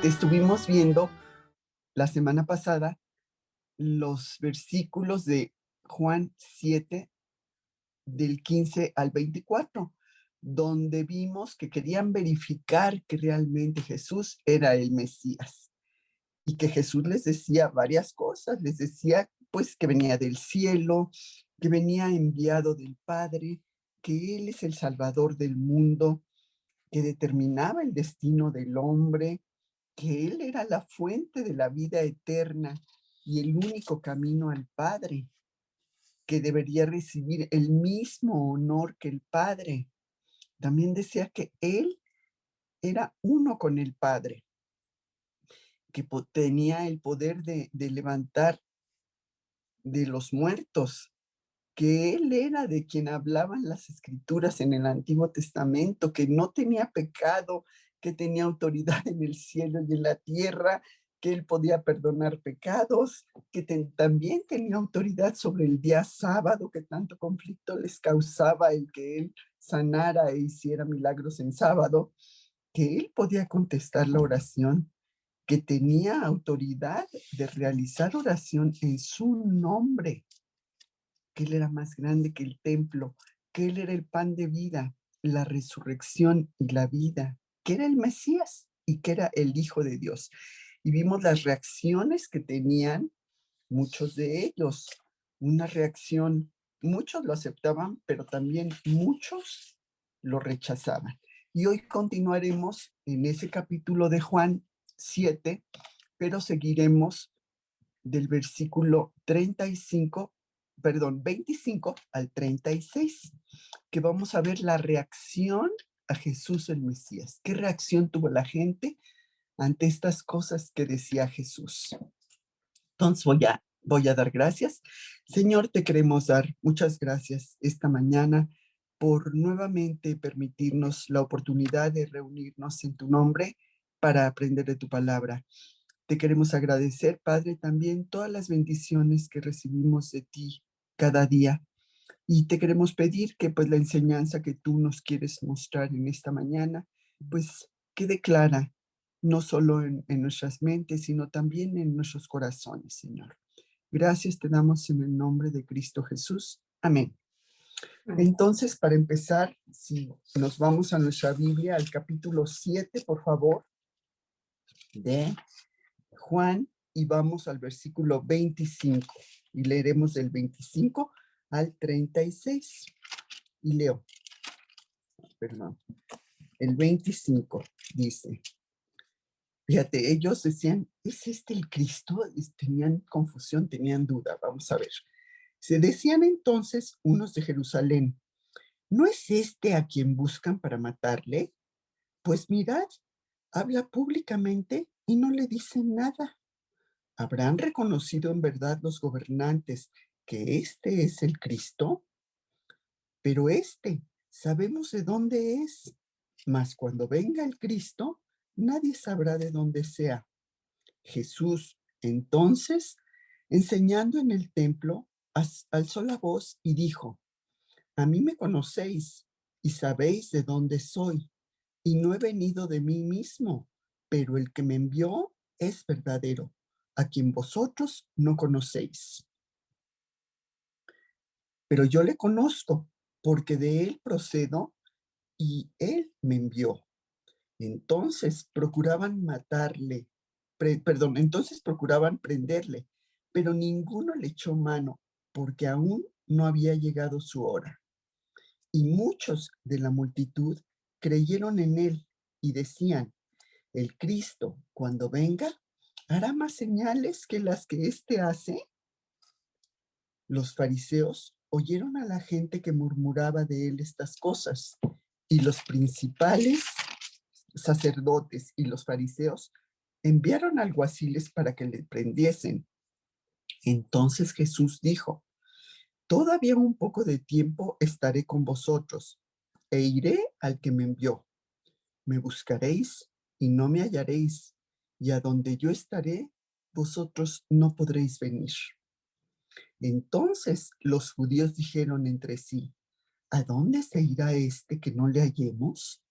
Estuvimos viendo la semana pasada los versículos de Juan 7 del 15 al 24, donde vimos que querían verificar que realmente Jesús era el Mesías y que Jesús les decía varias cosas. Les decía, pues, que venía del cielo, que venía enviado del Padre, que Él es el Salvador del mundo, que determinaba el destino del hombre, que Él era la fuente de la vida eterna y el único camino al Padre, que debería recibir el mismo honor que el Padre. También decía que Él era uno con el Padre, que tenía el poder de levantar de los muertos, que Él era de quien hablaban las escrituras en el Antiguo Testamento, que no tenía pecado, que tenía autoridad en el cielo y en la tierra, que Él podía perdonar pecados, que también tenía autoridad sobre el día sábado, que tanto conflicto les causaba el que Él sanara e hiciera milagros en sábado, que Él podía contestar la oración, que tenía autoridad de realizar oración en su nombre, que Él era más grande que el templo, que Él era el pan de vida, la resurrección y la vida, que era el Mesías y que era el Hijo de Dios. Y vimos las reacciones que tenían muchos de ellos. Una reacción, muchos lo aceptaban, pero también muchos lo rechazaban. Y hoy continuaremos en ese capítulo de Juan 7, pero seguiremos del versículo 35, perdón, 25 al 36, que vamos a ver la reacción a Jesús el Mesías. ¿Qué reacción tuvo la gente ante estas cosas que decía Jesús? Entonces voy a dar gracias. Señor, te queremos dar muchas gracias esta mañana por nuevamente permitirnos la oportunidad de reunirnos en tu nombre para aprender de tu palabra. Te queremos agradecer, Padre, también todas las bendiciones que recibimos de ti cada día. Y te queremos pedir que pues la enseñanza que tú nos quieres mostrar en esta mañana, pues quede clara, no solo en nuestras mentes, sino también en nuestros corazones, Señor. Gracias te damos en el nombre de Cristo Jesús. Amén. Entonces, para empezar, si nos vamos a nuestra Biblia, al capítulo 7, por favor, de Juan, y vamos al versículo 25 y leeremos del 25 al 36. Y leo, perdón, el 25 dice, fíjate, ellos decían, ¿es este el Cristo? Tenían confusión, tenían duda, vamos a ver. Se decían entonces unos de Jerusalén, ¿no es este a quien buscan para matarle? Pues mirad, habla públicamente y no le dicen nada. ¿Habrán reconocido en verdad los gobernantes que este es el Cristo? Pero sabemos de dónde es, mas cuando venga el Cristo, nadie sabrá de dónde sea. Jesús, entonces, enseñando en el templo, alzó la voz y dijo, a mí me conocéis y sabéis de dónde soy, y no he venido de mí mismo, pero el que me envió es verdadero, a quien vosotros no conocéis. Pero yo le conozco, porque de él procedo y él me envió. Entonces procuraban matarle, entonces procuraban prenderle, pero ninguno le echó mano, porque aún no había llegado su hora. Y muchos de la multitud creyeron en él y decían, el Cristo, cuando venga, hará más señales que las que éste hace. Los fariseos oyeron a la gente que murmuraba de él estas cosas, y los principales sacerdotes y los fariseos enviaron alguaciles para que le prendiesen. Entonces Jesús dijo, todavía un poco de tiempo estaré con vosotros e iré al que me envió. Me buscaréis y no me hallaréis, y a donde yo estaré, vosotros no podréis venir. Entonces los judíos dijeron entre sí, ¿a dónde se irá este que no le hallemos?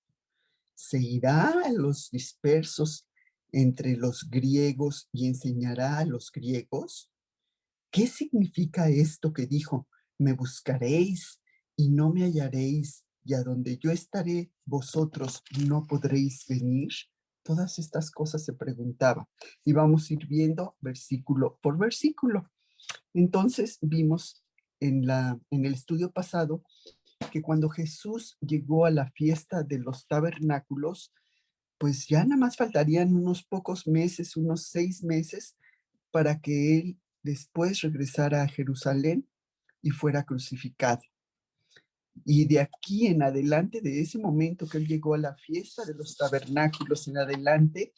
¿Se irá a los dispersos entre los griegos y enseñará a los griegos? ¿Qué significa esto que dijo? Me buscaréis y no me hallaréis, y a donde yo estaré, vosotros no podréis venir. Todas estas cosas se preguntaba. Y vamos a ir viendo versículo por versículo. Entonces vimos en el estudio pasado que cuando Jesús llegó a la fiesta de los tabernáculos, pues ya nada más faltarían unos pocos meses, unos 6 meses, para que él después regresara a Jerusalén y fuera crucificado. Y de aquí en adelante, de ese momento que él llegó a la fiesta de los tabernáculos en adelante,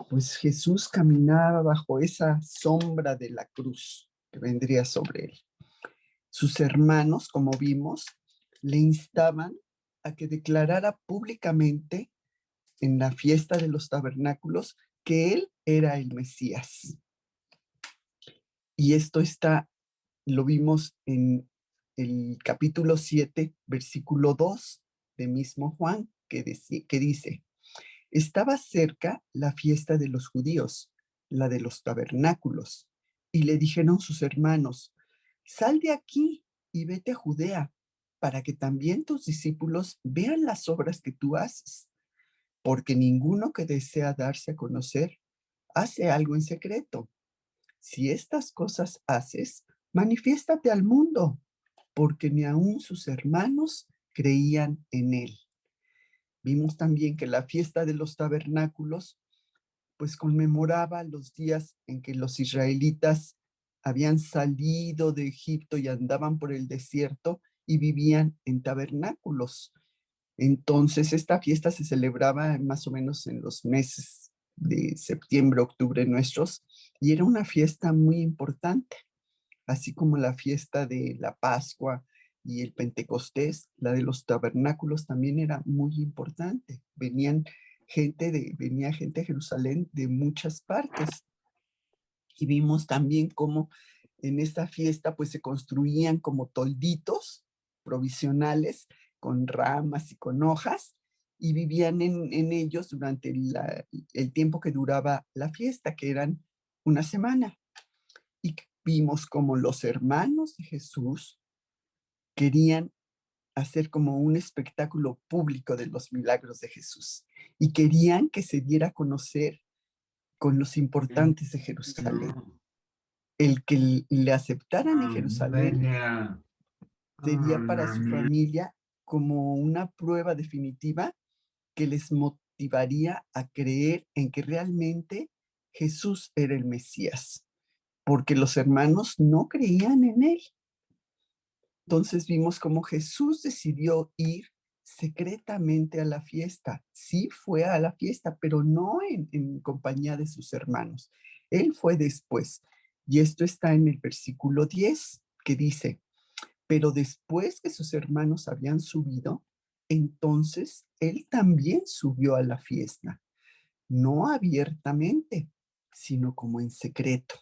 pues Jesús caminaba bajo esa sombra de la cruz que vendría sobre él. Sus hermanos, como vimos, le instaban a que declarara públicamente en la fiesta de los tabernáculos que él era el Mesías. Y esto lo vimos en el capítulo 7, versículo 2 de mismo Juan, que dice, estaba cerca la fiesta de los judíos, la de los tabernáculos, y le dijeron sus hermanos, sal de aquí y vete a Judea, para que también tus discípulos vean las obras que tú haces, porque ninguno que desea darse a conocer hace algo en secreto. Si estas cosas haces, manifiéstate al mundo, porque ni aun sus hermanos creían en él. Vimos también que la fiesta de los tabernáculos pues conmemoraba los días en que los israelitas habían salido de Egipto y andaban por el desierto y vivían en tabernáculos. Entonces, esta fiesta se celebraba más o menos en los meses de septiembre, octubre nuestros, y era una fiesta muy importante, así como la fiesta de la Pascua y el Pentecostés, la de los tabernáculos también era muy importante. Venía gente de Jerusalén de muchas partes. Y vimos también cómo en esta fiesta pues se construían como tolditos provisionales con ramas y con hojas y vivían en ellos durante el tiempo que duraba la fiesta, que eran una semana. Y vimos como los hermanos de Jesús querían hacer como un espectáculo público de los milagros de Jesús y querían que se diera a conocer con los importantes de Jerusalén. El que le aceptaran en Jerusalén sería para su familia como una prueba definitiva que les motivaría a creer en que realmente Jesús era el Mesías, porque los hermanos no creían en él. Entonces vimos cómo Jesús decidió ir secretamente a la fiesta. Sí fue a la fiesta, pero no en compañía de sus hermanos. Él fue después. Y esto está en el versículo 10, que dice, pero después que sus hermanos habían subido, entonces él también subió a la fiesta, no abiertamente, sino como en secreto,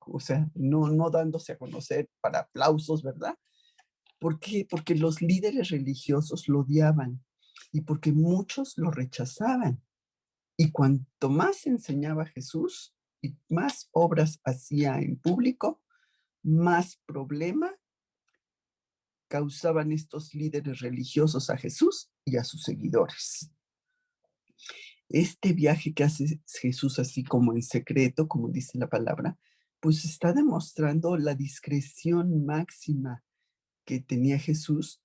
o sea, no dándose a conocer para aplausos, ¿verdad? ¿Por qué? Porque los líderes religiosos lo odiaban y porque muchos lo rechazaban. Y cuanto más enseñaba Jesús y más obras hacía en público, más problema causaban estos líderes religiosos a Jesús y a sus seguidores. Este viaje que hace Jesús así como en secreto, como dice la palabra, pues está demostrando la discreción máxima que tenía Jesús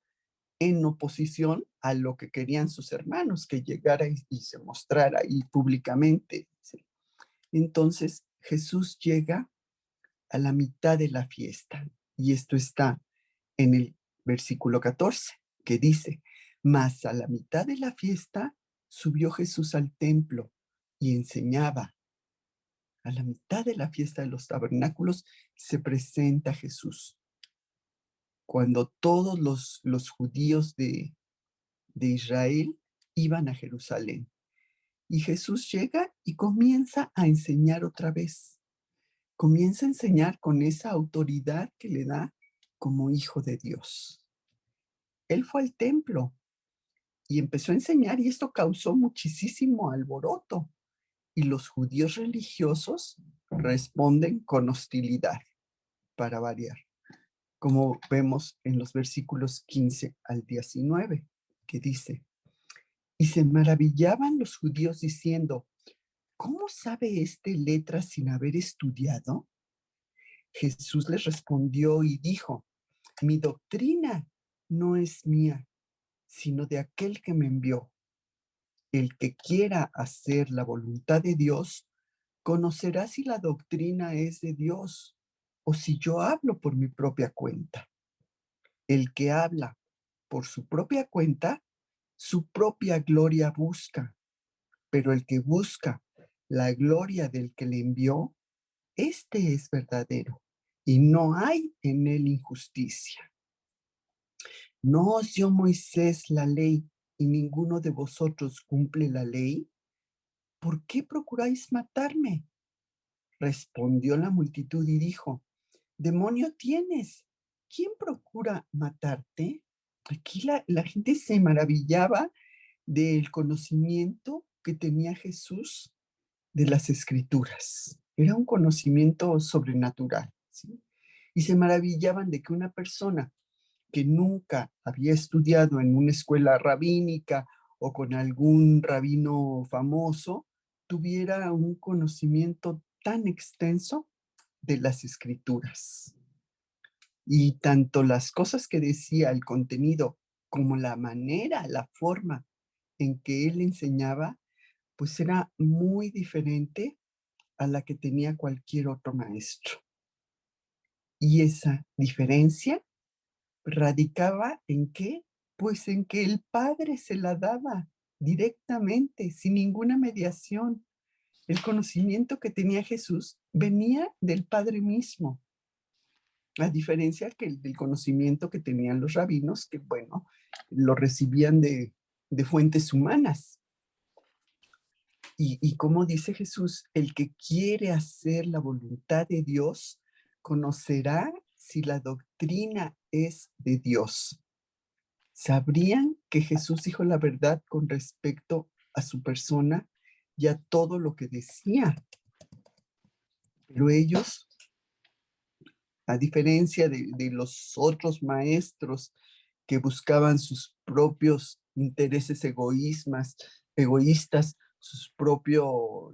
en oposición a lo que querían sus hermanos, que llegara y se mostrara ahí públicamente. ¿Sí? Entonces Jesús llega a la mitad de la fiesta y esto está en el versículo 14, que dice, mas a la mitad de la fiesta subió Jesús al templo y enseñaba. A la mitad de la fiesta de los tabernáculos se presenta Jesús. Cuando todos los judíos de Israel iban a Jerusalén. Y Jesús llega y comienza a enseñar otra vez. Comienza a enseñar con esa autoridad que le da como hijo de Dios. Él fue al templo y empezó a enseñar y esto causó muchísimo alboroto. Y los judíos religiosos responden con hostilidad, para variar, como vemos en los versículos 15 al 19, que dice, y se maravillaban los judíos diciendo, ¿cómo sabe este letras sin haber estudiado? Jesús les respondió y dijo, mi doctrina no es mía, sino de aquel que me envió. El que quiera hacer la voluntad de Dios, conocerá si la doctrina es de Dios o si yo hablo por mi propia cuenta. El que habla por su propia cuenta, su propia gloria busca, pero el que busca la gloria del que le envió, este es verdadero y no hay en él injusticia. ¿No os dio Moisés la ley y ninguno de vosotros cumple la ley? ¿Por qué procuráis matarme? Respondió la multitud y dijo, demonio tienes, ¿quién procura matarte? Aquí la gente se maravillaba del conocimiento que tenía Jesús de las escrituras. Era un conocimiento sobrenatural, ¿sí? Y se maravillaban de que una persona que nunca había estudiado en una escuela rabínica o con algún rabino famoso, tuviera un conocimiento tan extenso de las escrituras. Y tanto las cosas que decía, el contenido, como la manera, la forma en que él enseñaba, pues era muy diferente a la que tenía cualquier otro maestro. Y esa diferencia radicaba en qué, pues en que el Padre se la daba directamente, sin ninguna mediación. El conocimiento que tenía Jesús venía del Padre mismo, a diferencia del conocimiento que tenían los rabinos, que bueno, lo recibían de fuentes humanas. Y como dice Jesús, el que quiere hacer la voluntad de Dios, conocerá si la doctrina es de Dios. Sabrían que Jesús dijo la verdad con respecto a su persona y a todo lo que decía. Pero ellos, a diferencia de los otros maestros que buscaban sus propios intereses egoístas, sus propios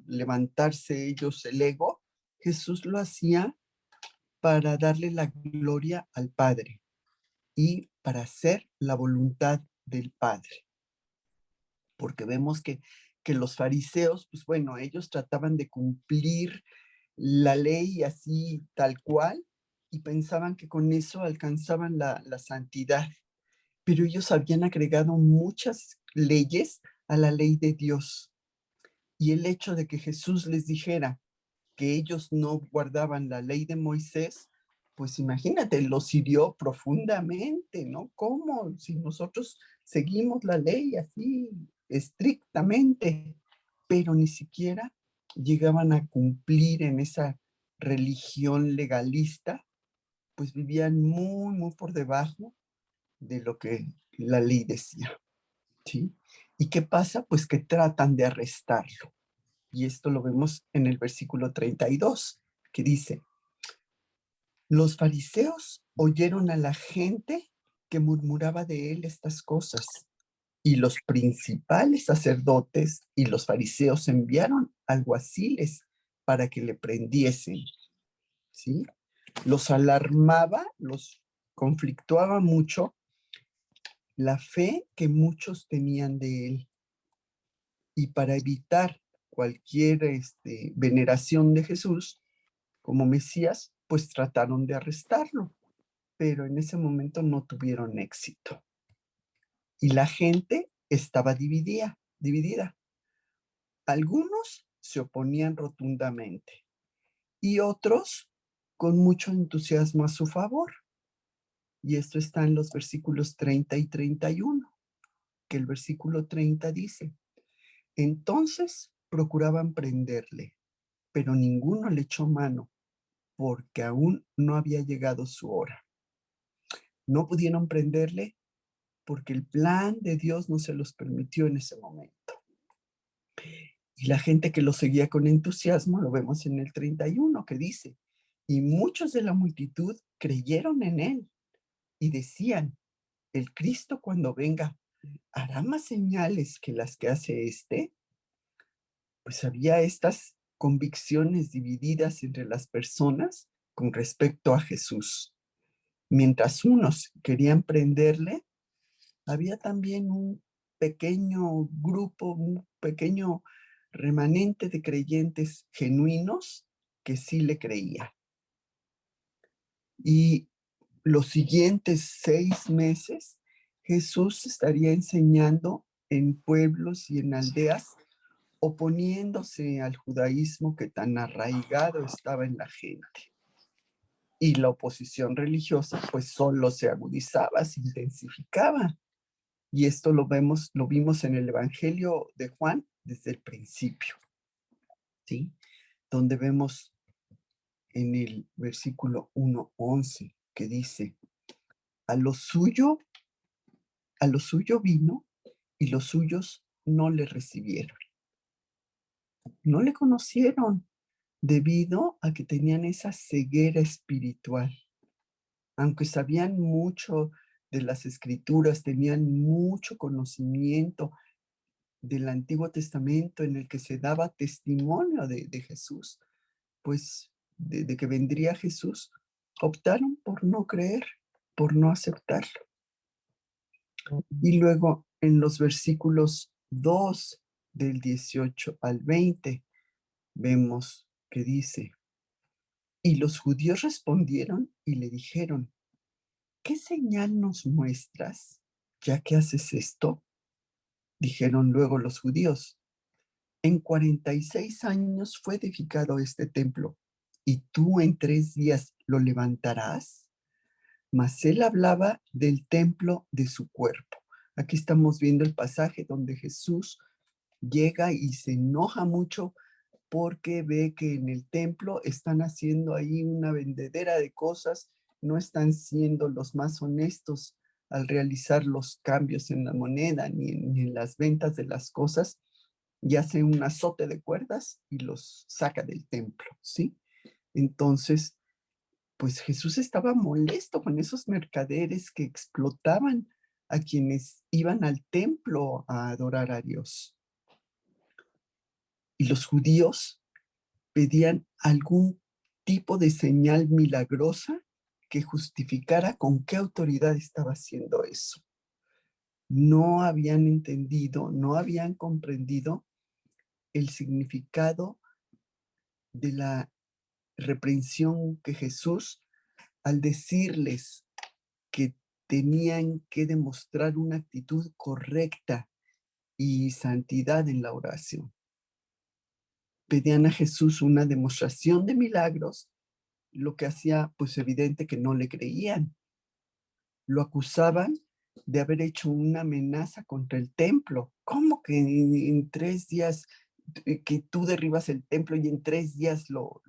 levantarse ellos el ego, Jesús lo hacía para darle la gloria al Padre y para hacer la voluntad del Padre. Porque vemos que los fariseos, pues bueno, ellos trataban de cumplir la ley así tal cual y pensaban que con eso alcanzaban la santidad, pero ellos habían agregado muchas leyes a la ley de Dios. Y el hecho de que Jesús les dijera que ellos no guardaban la ley de Moisés, pues imagínate, los hirió profundamente, ¿no? ¿Cómo? Si nosotros seguimos la ley así estrictamente, pero ni siquiera llegaban a cumplir en esa religión legalista, pues vivían muy, muy por debajo de lo que la ley decía, ¿sí? ¿Y qué pasa? Pues que tratan de arrestarlo. Y esto lo vemos en el versículo 32, que dice, los fariseos oyeron a la gente que murmuraba de él estas cosas, y los principales sacerdotes y los fariseos enviaron alguaciles para que le prendiesen, ¿sí? Los alarmaba, los conflictuaba mucho la fe que muchos tenían de él. Y para evitar cualquier veneración de Jesús como Mesías, pues trataron de arrestarlo, pero en ese momento no tuvieron éxito. Y la gente estaba dividida. Algunos se oponían rotundamente y otros con mucho entusiasmo a su favor. Y esto está en los versículos 30 y 31, que el versículo 30 dice, entonces procuraban prenderle, pero ninguno le echó mano, porque aún no había llegado su hora. No pudieron prenderle porque el plan de Dios no se los permitió en ese momento. Y la gente que lo seguía con entusiasmo, lo vemos en el 31, que dice, y muchos de la multitud creyeron en él y decían, el Cristo cuando venga, ¿hará más señales que las que hace este? Pues había estas convicciones divididas entre las personas con respecto a Jesús. Mientras unos querían prenderle, había también un pequeño grupo, un pequeño remanente de creyentes genuinos que sí le creían. Y los siguientes 6 meses, Jesús estaría enseñando en pueblos y en aldeas, oponiéndose al judaísmo que tan arraigado estaba en la gente. Y la oposición religiosa pues solo se agudizaba, se intensificaba. Y esto lo vimos en el Evangelio de Juan desde el principio, ¿sí? Donde vemos en el versículo 1:11 que dice, a lo suyo, a lo suyo vino y los suyos no le recibieron. No le conocieron debido a que tenían esa ceguera espiritual. Aunque sabían mucho de las escrituras, tenían mucho conocimiento del Antiguo Testamento en el que se daba testimonio de Jesús, pues de que vendría Jesús, optaron por no creer, por no aceptarlo. Y luego en los versículos 2 del 18 al 20 vemos que dice, y los judíos respondieron y le dijeron, ¿qué señal nos muestras ya que haces esto? Dijeron luego los judíos, en 46 años fue edificado este templo, y tú en 3 días lo levantarás. Mas él hablaba del templo de su cuerpo. Aquí estamos viendo el pasaje donde Jesús llega y se enoja mucho porque ve que en el templo están haciendo ahí una vendedera de cosas, no están siendo los más honestos al realizar los cambios en la moneda ni en las ventas de las cosas, y hace un azote de cuerdas y los saca del templo, ¿sí? Entonces, pues Jesús estaba molesto con esos mercaderes que explotaban a quienes iban al templo a adorar a Dios. Y los judíos pedían algún tipo de señal milagrosa que justificara con qué autoridad estaba haciendo eso. No habían entendido, no habían comprendido el significado de la reprensión que Jesús, al decirles que tenían que demostrar una actitud correcta y santidad en la oración. Pedían a Jesús una demostración de milagros, lo que hacía pues evidente que no le creían. Lo acusaban de haber hecho una amenaza contra el templo. ¿Cómo que en 3 días que tú derribas el templo y en 3 días lo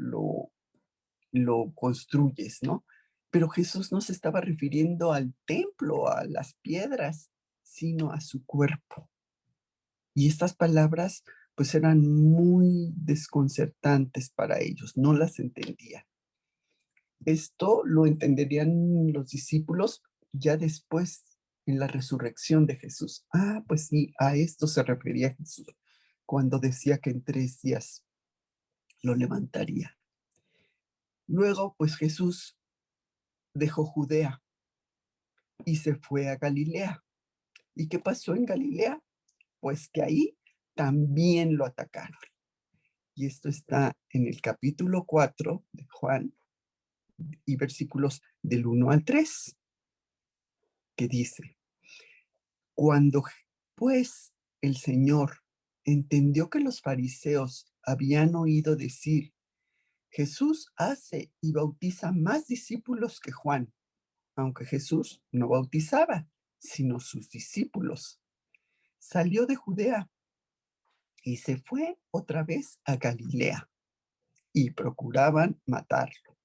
construyes, ¿no? Pero Jesús no se estaba refiriendo al templo, a las piedras, sino a su cuerpo. Y estas palabras pues eran muy desconcertantes para ellos, no las entendían. Esto lo entenderían los discípulos ya después en la resurrección de Jesús. Ah, pues sí, a esto se refería Jesús cuando decía que en 3 días lo levantaría. Luego, pues Jesús dejó Judea y se fue a Galilea. ¿Y qué pasó en Galilea? Pues que ahí también lo atacaron. Y esto está en el capítulo 4 de Juan y versículos del 1 al 3, que dice, cuando pues el Señor entendió que los fariseos habían oído decir, Jesús hace y bautiza más discípulos que Juan, aunque Jesús no bautizaba, sino sus discípulos. Salió de Judea y se fue otra vez a Galilea y procuraban matarlo.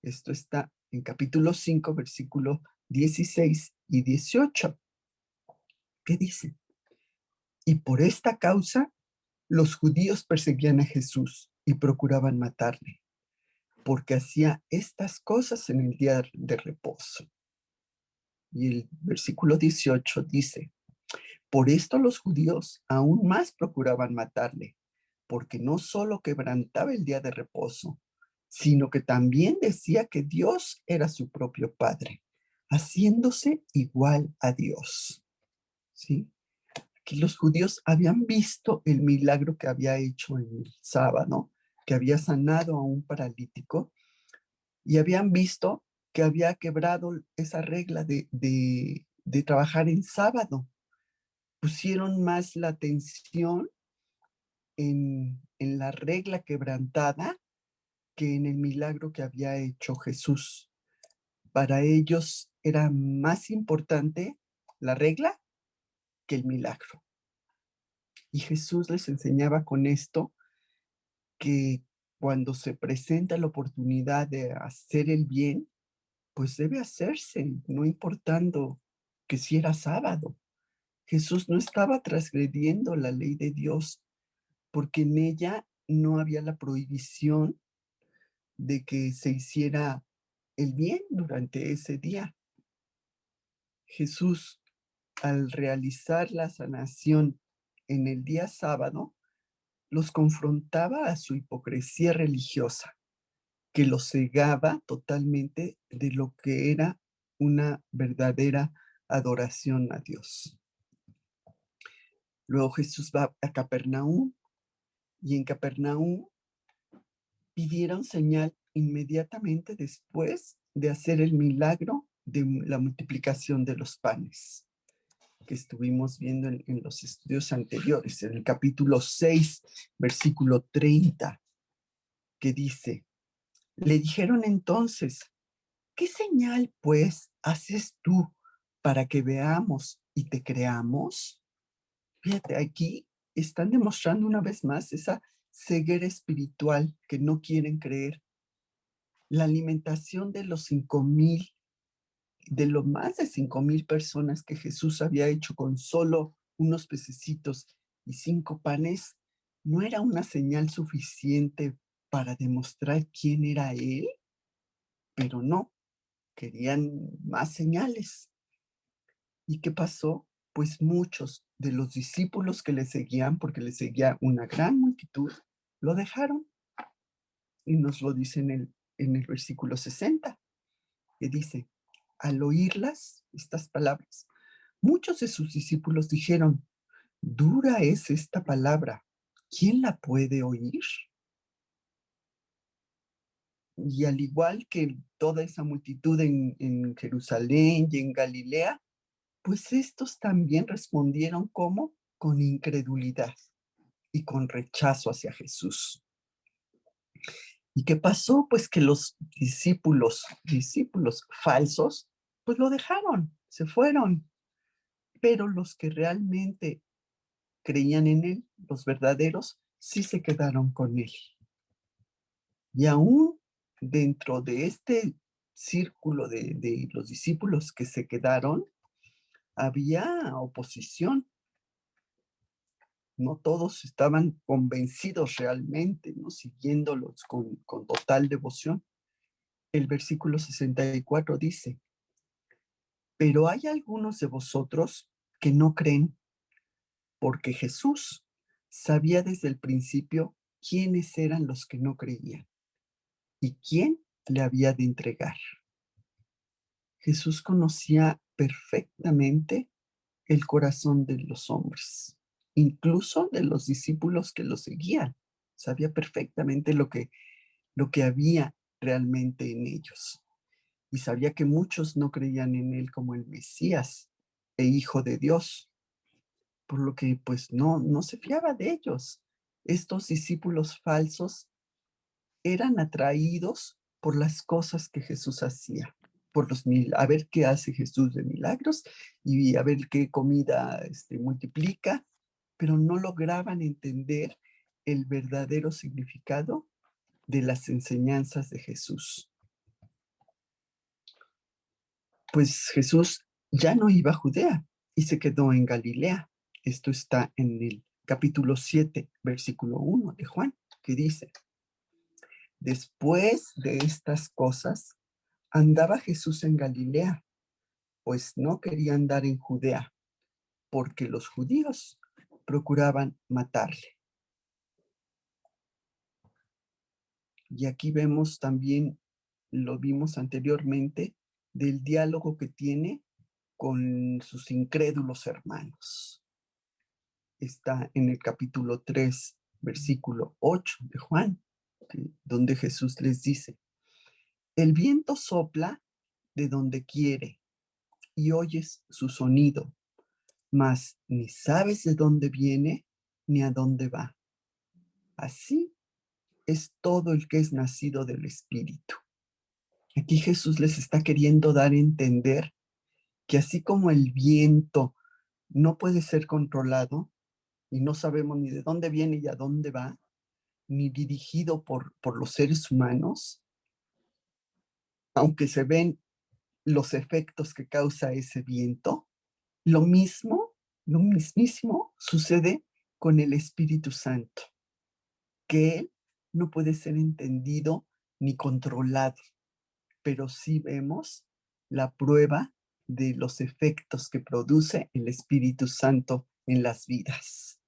Esto está en capítulo 5, versículo 16 y 18. ¿Qué dice? Y por esta causa los judíos perseguían a Jesús y procuraban matarle, porque hacía estas cosas en el día de reposo. Y el versículo 18 dice, por esto los judíos aún más procuraban matarle, porque no solo quebrantaba el día de reposo, sino que también decía que Dios era su propio Padre, haciéndose igual a Dios. ¿Sí? Que los judíos habían visto el milagro que había hecho en el sábado, que había sanado a un paralítico, y habían visto que había quebrado esa regla de trabajar en sábado. Pusieron más la atención en la regla quebrantada que en el milagro que había hecho Jesús. Para ellos era más importante la regla que el milagro. Y Jesús les enseñaba con esto que cuando se presenta la oportunidad de hacer el bien, pues debe hacerse, no importando que si era sábado. Jesús no estaba transgrediendo la ley de Dios, porque en ella no había la prohibición de que se hiciera el bien durante ese día. Jesús, al realizar la sanación en el día sábado, los confrontaba a su hipocresía religiosa, que los cegaba totalmente de lo que era una verdadera adoración a Dios. Luego Jesús va a Capernaum y en Capernaum pidieron señal inmediatamente después de hacer el milagro de la multiplicación de los panes que estuvimos viendo en los estudios anteriores, en el capítulo 6, versículo 30, que dice, le dijeron entonces, ¿qué señal pues haces tú para que veamos y te creamos? Fíjate, aquí están demostrando una vez más esa ceguera espiritual que no quieren creer. La alimentación de los 5,000, de lo más de 5,000 personas que Jesús había hecho con solo unos pececitos y 5 panes, no era una señal suficiente para demostrar quién era Él, pero no, querían más señales. ¿Y qué pasó? Pues muchos de los discípulos que le seguían, porque le seguía una gran multitud, lo dejaron. Y nos lo dice en el versículo 60, que dice, al oírlas, estas palabras, muchos de sus discípulos dijeron, dura es esta palabra, ¿quién la puede oír? Y al igual que toda esa multitud en Jerusalén y en Galilea, pues estos también respondieron como con incredulidad y con rechazo hacia Jesús. ¿Y qué pasó? Pues que los discípulos falsos, pues lo dejaron, se fueron. Pero los que realmente creían en él, los verdaderos, sí se quedaron con él. Y aún dentro de este círculo de los discípulos que se quedaron, había oposición. No todos estaban convencidos realmente, ¿no? Siguiéndolos con total devoción. El versículo 64 dice, pero hay algunos de vosotros que no creen, porque Jesús sabía desde el principio quiénes eran los que no creían y quién le había de entregar. Jesús conocía perfectamente el corazón de los hombres, incluso de los discípulos que lo seguían. Sabía perfectamente lo que había realmente en ellos. Y sabía que muchos no creían en él como el Mesías e Hijo de Dios, por lo que pues no se fiaba de ellos. Estos discípulos falsos eran atraídos por las cosas que Jesús hacía, por a ver qué hace Jesús de milagros y a ver qué comida multiplica, pero no lograban entender el verdadero significado de las enseñanzas de Jesús. Pues Jesús ya no iba a Judea, y se quedó en Galilea. Esto está en el capítulo 7, versículo 1 de Juan, que dice: después de estas cosas, andaba Jesús en Galilea, pues no quería andar en Judea, porque los judíos procuraban matarle. Y aquí vemos también, lo vimos anteriormente, del diálogo que tiene con sus incrédulos hermanos. Está en el capítulo 3, versículo 8 de Juan, donde Jesús les dice: el viento sopla de donde quiere y oyes su sonido, mas ni sabes de dónde viene ni a dónde va. Así es todo el que es nacido del Espíritu. Aquí Jesús les está queriendo dar a entender que así como el viento no puede ser controlado y no sabemos ni de dónde viene y a dónde va, ni dirigido por los seres humanos, aunque se ven los efectos que causa ese viento, lo mismo, lo mismísimo sucede con el Espíritu Santo, que Él no puede ser entendido ni controlado, pero sí vemos la prueba de los efectos que produce el Espíritu Santo en las vidas.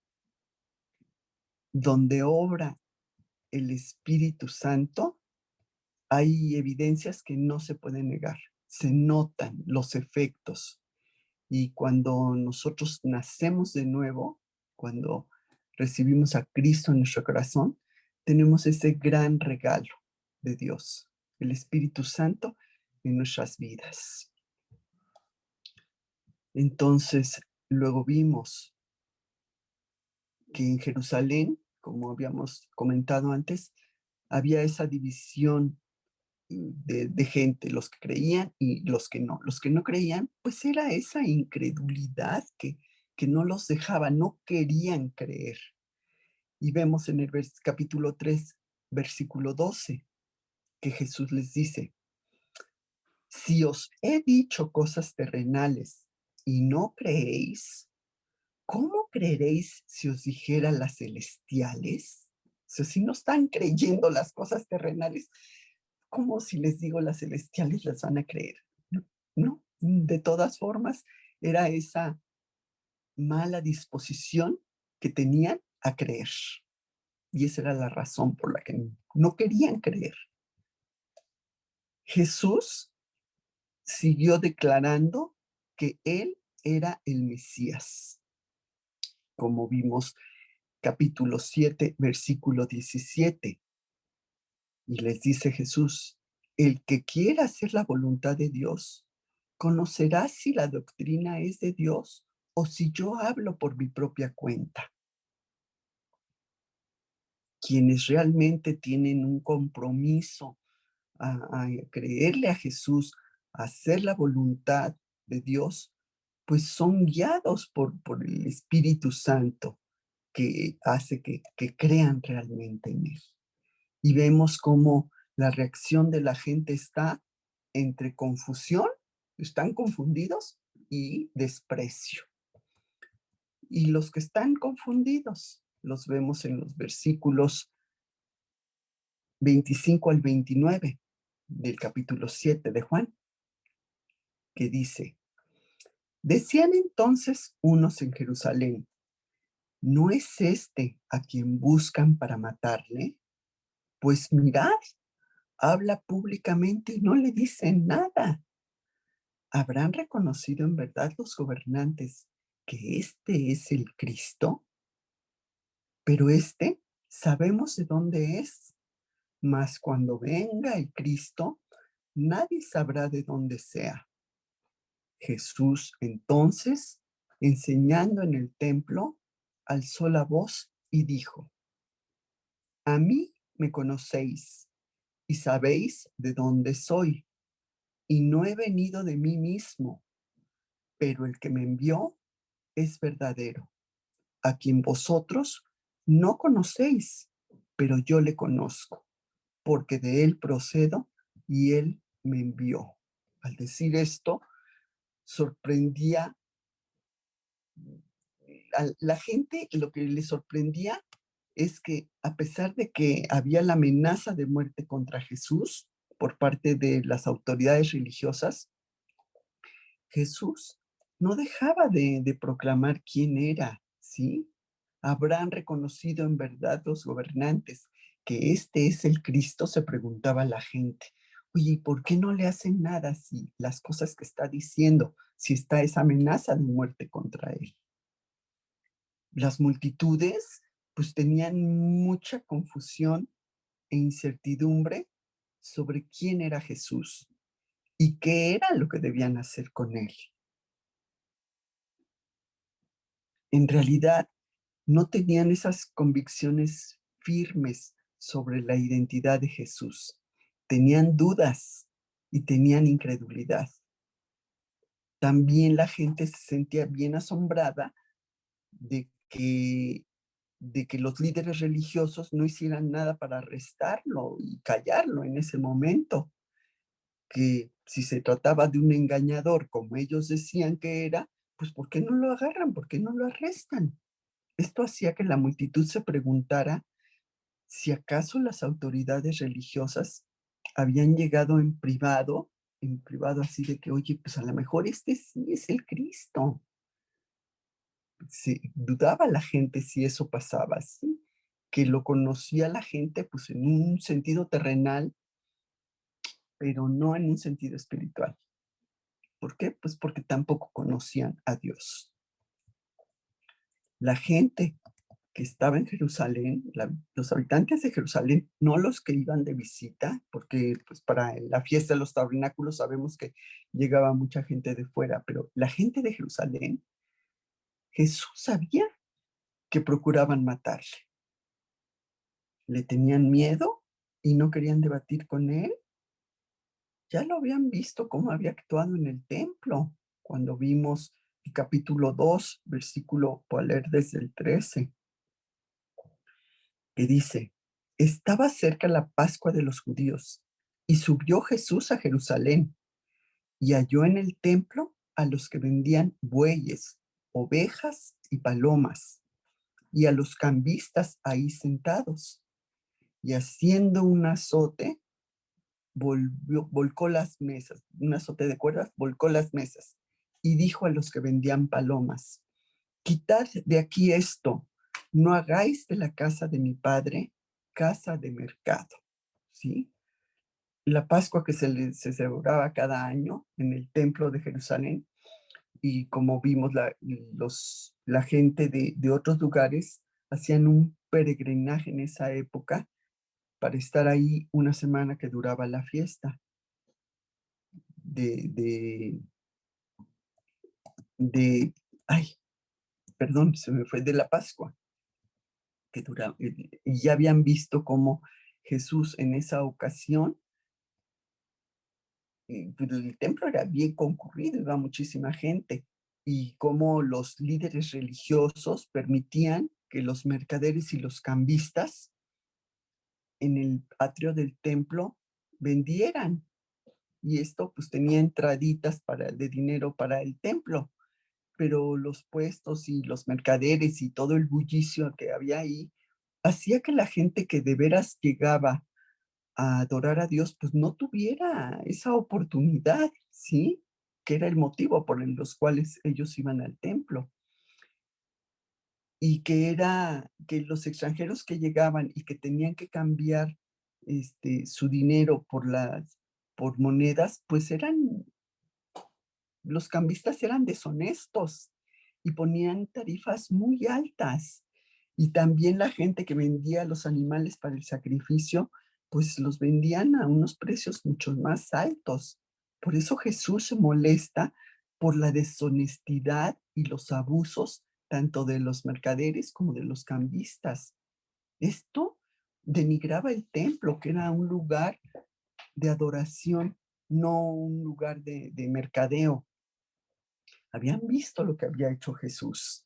Donde obra el Espíritu Santo, hay evidencias que no se pueden negar. Se notan los efectos. Y cuando nosotros nacemos de nuevo, cuando recibimos a Cristo en nuestro corazón, tenemos ese gran regalo de Dios, el Espíritu Santo en nuestras vidas. Entonces, luego vimos que en Jerusalén, como habíamos comentado antes, había esa división de gente, los que creían y los que no. Los que no creían, pues era esa incredulidad que no los dejaba, no querían creer. Y vemos en el capítulo 3, versículo 12, que Jesús les dice: si os he dicho cosas terrenales y no creéis, ¿cómo creeréis si os dijera las celestiales? O sea, si no están creyendo las cosas terrenales, ¿cómo si les digo las celestiales las van a creer? No, no, de todas formas, era esa mala disposición que tenían a creer. Y esa era la razón por la que no querían creer. Jesús siguió declarando que él era el Mesías, como vimos capítulo 7, versículo 17. Y les dice Jesús: el que quiera hacer la voluntad de Dios, conocerá si la doctrina es de Dios o si yo hablo por mi propia cuenta. Quienes realmente tienen un compromiso a creerle a Jesús, a hacer la voluntad de Dios, pues son guiados por el Espíritu Santo que hace que crean realmente en Él. Y vemos cómo la reacción de la gente está entre confusión, están confundidos, y desprecio. Y los que están confundidos los vemos en los versículos 25 al 29 del capítulo 7 de Juan, que dice: decían entonces unos en Jerusalén: ¿no es este a quien buscan para matarle? Pues mirad, habla públicamente y no le dicen nada. ¿Habrán reconocido en verdad los gobernantes que este es el Cristo? Pero este sabemos de dónde es, mas cuando venga el Cristo, nadie sabrá de dónde sea. Jesús entonces, enseñando en el templo, alzó la voz y dijo: a mí me conocéis y sabéis de dónde soy, y no he venido de mí mismo, pero el que me envió es verdadero, a quien vosotros no conocéis, pero yo le conozco, porque de él procedo y él me envió. Al decir esto, sorprendía a la gente lo que le sorprendía es que a pesar de que había la amenaza de muerte contra Jesús por parte de las autoridades religiosas, Jesús no dejaba de proclamar quién era, ¿sí? ¿Habrán reconocido en verdad los gobernantes que este es el Cristo? Se preguntaba la gente. Oye, ¿y por qué no le hacen nada si las cosas que está diciendo, si está esa amenaza de muerte contra él? Las multitudes pues tenían mucha confusión e incertidumbre sobre quién era Jesús y qué era lo que debían hacer con él. En realidad, no tenían esas convicciones firmes sobre la identidad de Jesús. Tenían dudas y tenían incredulidad. También la gente se sentía bien asombrada de que los líderes religiosos no hicieran nada para arrestarlo y callarlo en ese momento, que si se trataba de un engañador, como ellos decían que era, pues ¿por qué no lo agarran? ¿Por qué no lo arrestan? Esto hacía que la multitud se preguntara si acaso las autoridades religiosas habían llegado en privado así de que, oye, pues a lo mejor este sí es el Cristo. Dudaba la gente si eso pasaba, ¿sí? Que lo conocía la gente pues en un sentido terrenal, pero no en un sentido espiritual. ¿Por qué? Pues porque tampoco conocían a Dios. La gente que estaba en Jerusalén, los habitantes de Jerusalén, no los que iban de visita, porque pues para la fiesta de los tabernáculos sabemos que llegaba mucha gente de fuera, pero la gente de Jerusalén, Jesús sabía que procuraban matarle. Le tenían miedo y no querían debatir con él. Ya lo habían visto cómo había actuado en el templo, cuando vimos el capítulo 2, versículo, voy a leer desde el 13, que dice, estaba cerca la Pascua de los judíos, y subió Jesús a Jerusalén, y halló en el templo a los que vendían bueyes, ovejas y palomas, y a los cambistas ahí sentados, y haciendo un azote, volcó las mesas, un azote de cuerdas, volcó las mesas, y dijo a los que vendían palomas, quitad de aquí esto, no hagáis de la casa de mi padre casa de mercado, ¿sí? La Pascua que se celebraba cada año en el templo de Jerusalén, y como vimos, la gente de otros lugares hacían un peregrinaje en esa época para estar ahí una semana que duraba la fiesta de, de, de ay, perdón, se me fue, de la Pascua, que duraba, y ya habían visto cómo Jesús en esa ocasión, pues, el templo era bien concurrido, iba muchísima gente, y cómo los líderes religiosos permitían que los mercaderes y los cambistas en el atrio del templo vendieran, y esto pues tenía entraditas de dinero para el templo, pero los puestos y los mercaderes y todo el bullicio que había ahí hacía que la gente que de veras llegaba a adorar a Dios, pues no tuviera esa oportunidad, ¿sí? Que era el motivo por los cuales ellos iban al templo. Y que era que los extranjeros que llegaban y que tenían que cambiar su dinero por monedas, pues los cambistas eran deshonestos y ponían tarifas muy altas. Y también la gente que vendía los animales para el sacrificio, pues los vendían a unos precios mucho más altos. Por eso Jesús se molesta por la deshonestidad y los abusos tanto de los mercaderes como de los cambistas. Esto denigraba el templo, que era un lugar de adoración, no un lugar de mercadeo. Habían visto lo que había hecho Jesús,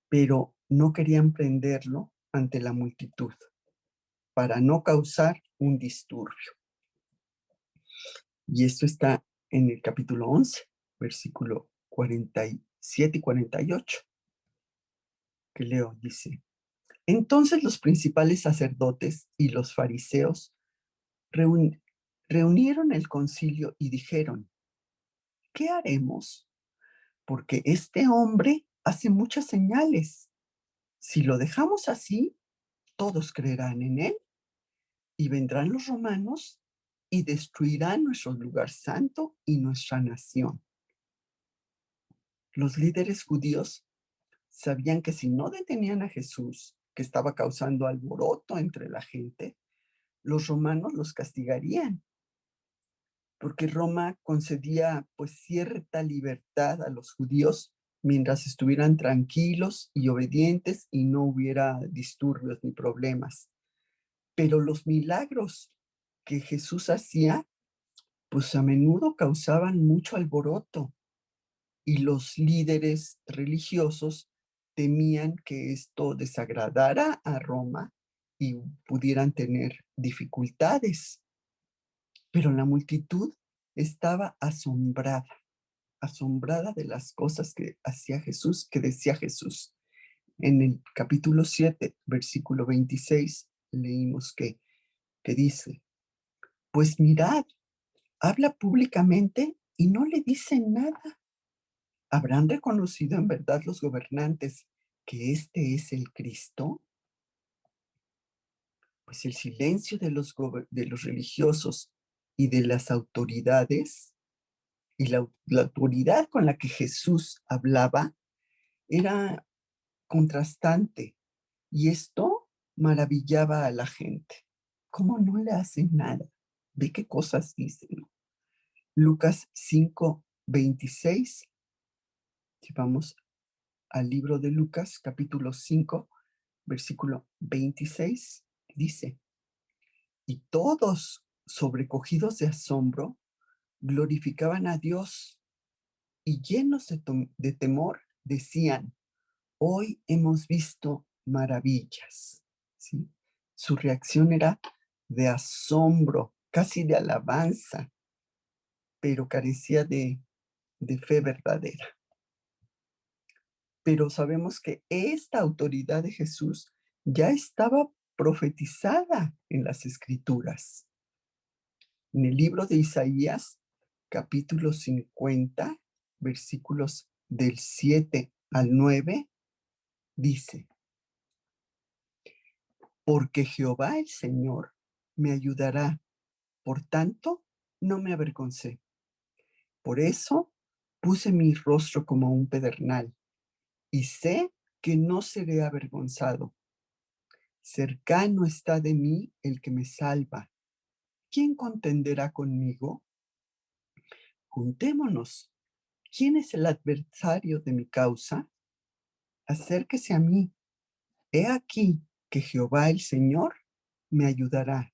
pero no querían prenderlo ante la multitud para no causar un disturbio. Y esto está en el capítulo 11, versículo 47 y 48. que leo, dice: entonces los principales sacerdotes y los fariseos reun- reunieron el concilio y dijeron: ¿qué haremos? Porque este hombre hace muchas señales. Si lo dejamos así, todos creerán en él y vendrán los romanos y destruirán nuestro lugar santo y nuestra nación. Los líderes judíos sabían que si no detenían a Jesús, que estaba causando alboroto entre la gente, los romanos los castigarían, porque Roma concedía pues cierta libertad a los judíos mientras estuvieran tranquilos y obedientes y no hubiera disturbios ni problemas. Pero los milagros que Jesús hacía, pues a menudo causaban mucho alboroto y los líderes religiosos temían que esto desagradara a Roma y pudieran tener dificultades. Pero la multitud estaba asombrada de las cosas que hacía Jesús, que decía Jesús. En el capítulo 7, versículo 26, leímos que dice: pues mirad, habla públicamente y no le dicen nada. ¿Habrán reconocido en verdad los gobernantes que este es el Cristo? Pues el silencio de los religiosos y de las autoridades, y la autoridad con la que Jesús hablaba, era contrastante, y esto maravillaba a la gente. ¿Cómo no le hacen nada? ¿De qué cosas dicen? Lucas 5:26. Si vamos al libro de Lucas, capítulo 5, versículo 26, dice: y todos, sobrecogidos de asombro, glorificaban a Dios y llenos de temor, decían: hoy hemos visto maravillas. ¿Sí? Su reacción era de asombro, casi de alabanza, pero carecía de fe verdadera. Pero sabemos que esta autoridad de Jesús ya estaba profetizada en las Escrituras. En el libro de Isaías, capítulo 50, versículos del 7 al 9, dice: porque Jehová el Señor me ayudará, por tanto no me avergoncé. Por eso puse mi rostro como un pedernal y sé que no seré avergonzado. Cercano está de mí el que me salva. ¿Quién contenderá conmigo? Juntémonos. ¿Quién es el adversario de mi causa? Acérquese a mí. He aquí que Jehová el Señor me ayudará.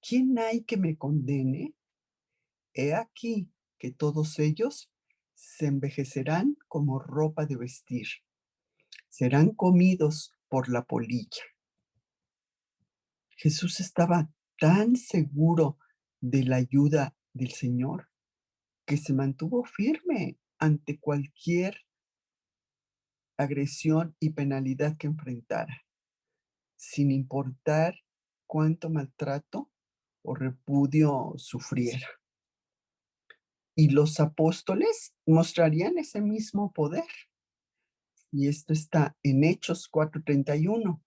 ¿Quién hay que me condene? He aquí que todos ellos se envejecerán como ropa de vestir. Serán comidos por la polilla. Jesús estaba tan seguro de la ayuda del Señor que se mantuvo firme ante cualquier agresión y penalidad que enfrentara, sin importar cuánto maltrato o repudio sufriera. Y los apóstoles mostrarían ese mismo poder. Y esto está en Hechos 4:31.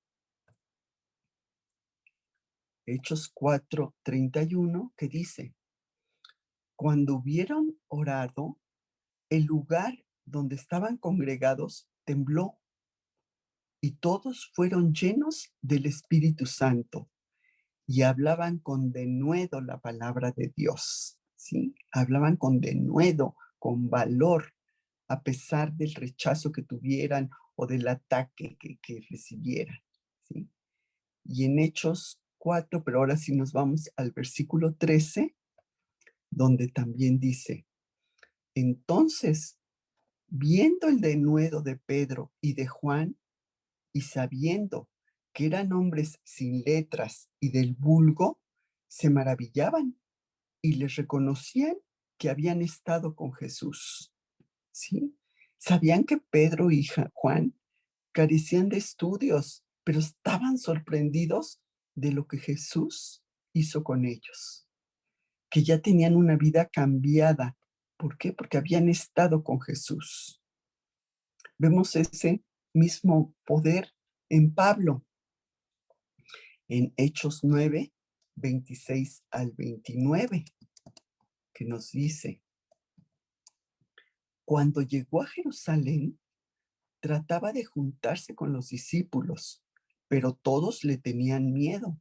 Hechos 4:31, que dice: cuando hubieron orado, el lugar donde estaban congregados tembló y todos fueron llenos del Espíritu Santo y hablaban con denuedo la palabra de Dios. ¿Sí? Hablaban con denuedo, con valor, a pesar del rechazo que tuvieran o del ataque que recibieran. ¿Sí? Y en Hechos 4, pero ahora sí nos vamos al versículo 13, donde también dice: entonces, viendo el denuedo de Pedro y de Juan, y sabiendo que eran hombres sin letras y del vulgo, se maravillaban y les reconocían que habían estado con Jesús. ¿Sí? Sabían que Pedro y Juan carecían de estudios, pero estaban sorprendidos de lo que Jesús hizo con ellos, que ya tenían una vida cambiada. ¿Por qué? Porque habían estado con Jesús. Vemos ese mismo poder en Pablo, en Hechos 9, 26 al 29, que nos dice: cuando llegó a Jerusalén, trataba de juntarse con los discípulos, pero todos le tenían miedo,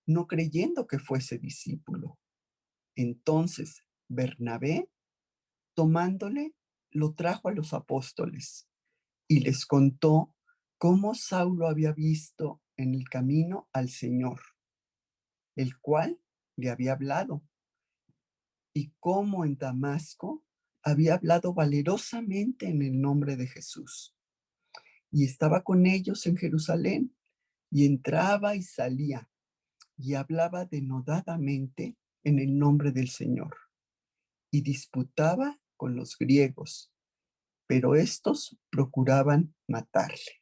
no creyendo que fuese discípulo. Entonces Bernabé, tomándole, lo trajo a los apóstoles y les contó cómo Saulo había visto en el camino al Señor, el cual le había hablado, y cómo en Damasco había hablado valerosamente en el nombre de Jesús. Y estaba con ellos en Jerusalén, y entraba y salía, y hablaba denodadamente en el nombre del Señor, y disputaba con los griegos, pero estos procuraban matarle.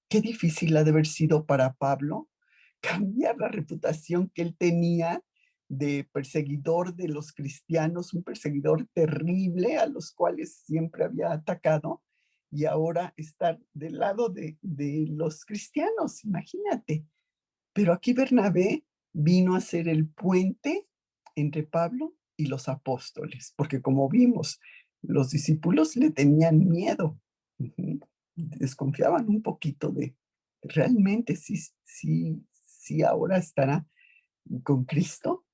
Qué difícil ha de haber sido para Pablo cambiar la reputación que él tenía de perseguidor de los cristianos, un perseguidor terrible a los cuales siempre había atacado, y ahora estar del lado de los cristianos, imagínate. Pero aquí Bernabé vino a ser el puente entre Pablo y los apóstoles, porque como vimos, los discípulos le tenían miedo, desconfiaban un poquito de realmente sí ahora estará con Cristo.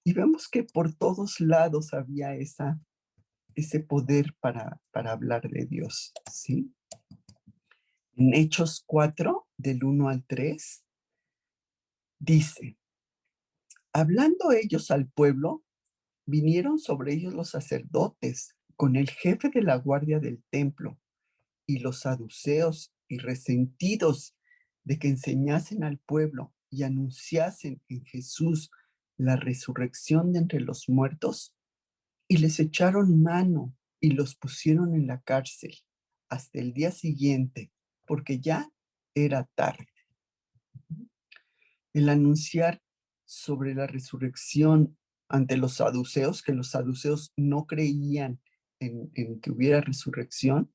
Y vemos que por todos lados había ese poder para hablar de Dios, ¿sí? En Hechos 4, del 1 al 3, dice: hablando ellos al pueblo, vinieron sobre ellos los sacerdotes con el jefe de la guardia del templo y los saduceos, y resentidos de que enseñasen al pueblo y anunciasen en Jesús la resurrección de entre los muertos, y les echaron mano y los pusieron en la cárcel hasta el día siguiente, porque ya era tarde. El anunciar sobre la resurrección ante los saduceos, que los saduceos no creían en que hubiera resurrección,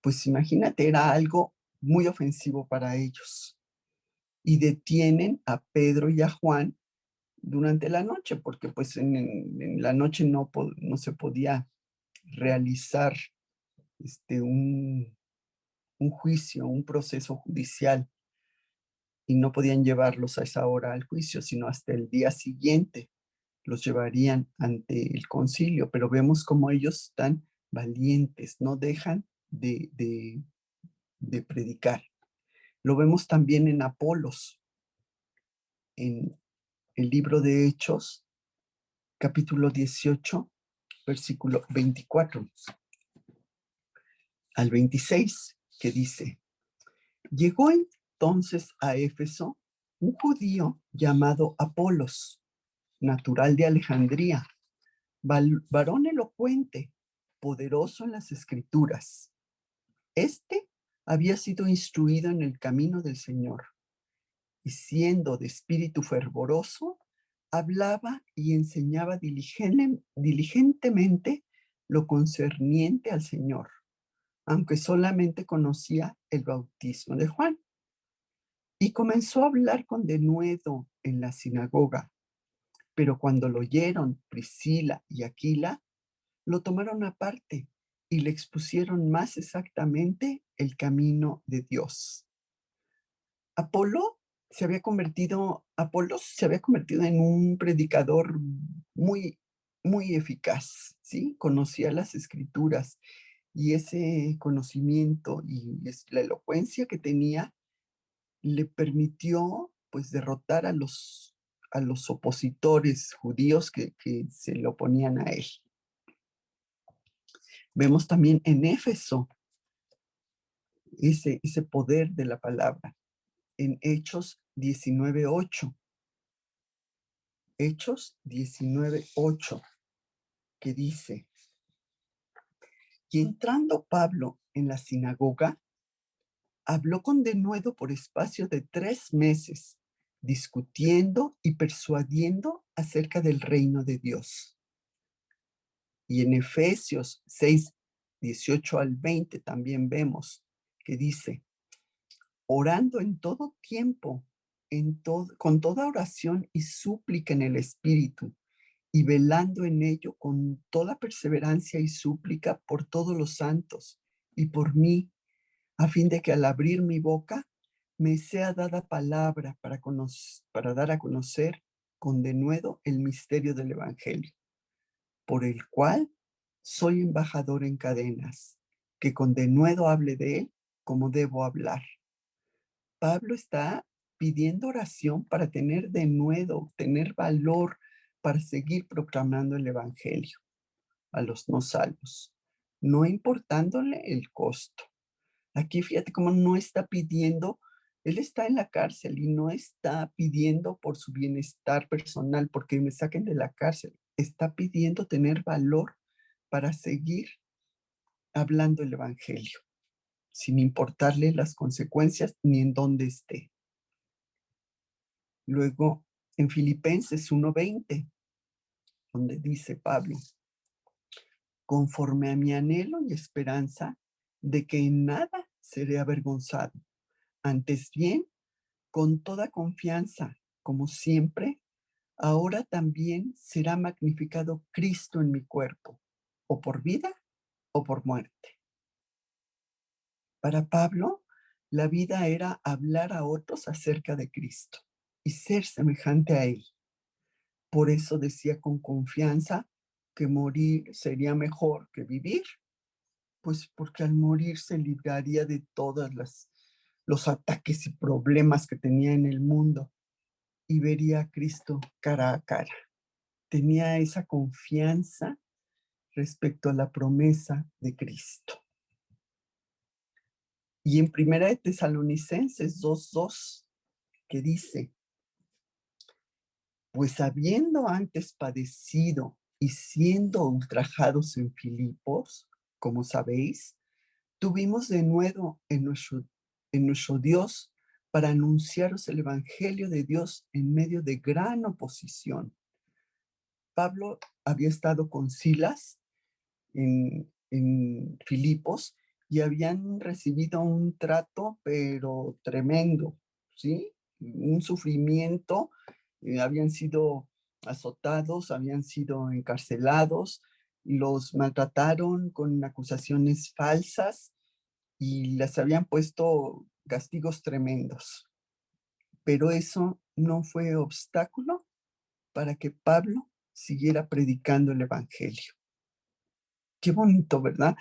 pues imagínate, era algo muy ofensivo para ellos. Y detienen a Pedro y a Juan durante la noche, porque pues en la noche no se podía realizar un juicio, un proceso judicial, y no podían llevarlos a esa hora al juicio, sino hasta el día siguiente los llevarían ante el concilio. Pero vemos como ellos están valientes, no dejan de predicar. Lo vemos también en Apolos, en el libro de Hechos, capítulo 18, versículo 24 al 26, que dice: llegó entonces a Éfeso un judío llamado Apolos, natural de Alejandría, varón elocuente, poderoso en las escrituras. Este había sido instruido en el camino del Señor, y siendo de espíritu fervoroso, hablaba y enseñaba diligentemente lo concerniente al Señor, aunque solamente conocía el bautismo de Juan. Y comenzó a hablar con denuedo en la sinagoga, pero cuando lo oyeron Priscila y Aquila, lo tomaron aparte y le expusieron más exactamente el camino de Dios. Apolos se había convertido en un predicador muy, muy eficaz, ¿sí? Conocía las escrituras, y ese conocimiento y la elocuencia que tenía le permitió, pues, derrotar a los opositores judíos que se le oponían a él. Vemos también en Éfeso ese poder de la palabra, en Hechos 19:8. Hechos 19:8, que dice: y entrando Pablo en la sinagoga, habló con denuedo por espacio de 3 meses, discutiendo y persuadiendo acerca del reino de Dios. Y en Efesios 6, 18 al 20 también vemos que dice, orando en todo tiempo, con toda oración y súplica en el Espíritu, y velando en ello con toda perseverancia y súplica por todos los santos y por mí, a fin de que al abrir mi boca me sea dada palabra para dar a conocer con denuedo el misterio del Evangelio, por el cual soy embajador en cadenas, que con denuedo hable de él como debo hablar. Pablo está pidiendo oración para tener denuedo, tener valor para seguir proclamando el Evangelio a los no salvos, no importándole el costo. Aquí fíjate cómo no está pidiendo, él está en la cárcel y no está pidiendo por su bienestar personal, porque me saquen de la cárcel. Está pidiendo tener valor para seguir hablando el Evangelio, sin importarle las consecuencias ni en dónde esté. Luego, en Filipenses 1:20, donde dice Pablo, conforme a mi anhelo y esperanza de que en nada seré avergonzado, antes bien, con toda confianza, como siempre, ahora también será magnificado Cristo en mi cuerpo, o por vida o por muerte. Para Pablo, la vida era hablar a otros acerca de Cristo y ser semejante a Él. Por eso decía con confianza que morir sería mejor que vivir, pues porque al morir se libraría de todos los ataques y problemas que tenía en el mundo y vería a Cristo cara a cara. Tenía esa confianza respecto a la promesa de Cristo. Y en Primera de Tesalonicenses 2:2, que dice, pues habiendo antes padecido y siendo ultrajados en Filipos, como sabéis, tuvimos de nuevo en nuestro Dios para anunciaros el Evangelio de Dios en medio de gran oposición. Pablo había estado con Silas en Filipos y habían recibido un trato, pero tremendo, ¿sí? Un sufrimiento, habían sido azotados, habían sido encarcelados, los maltrataron con acusaciones falsas y les habían puesto castigos tremendos. Pero eso no fue obstáculo para que Pablo siguiera predicando el Evangelio. Qué bonito, ¿verdad?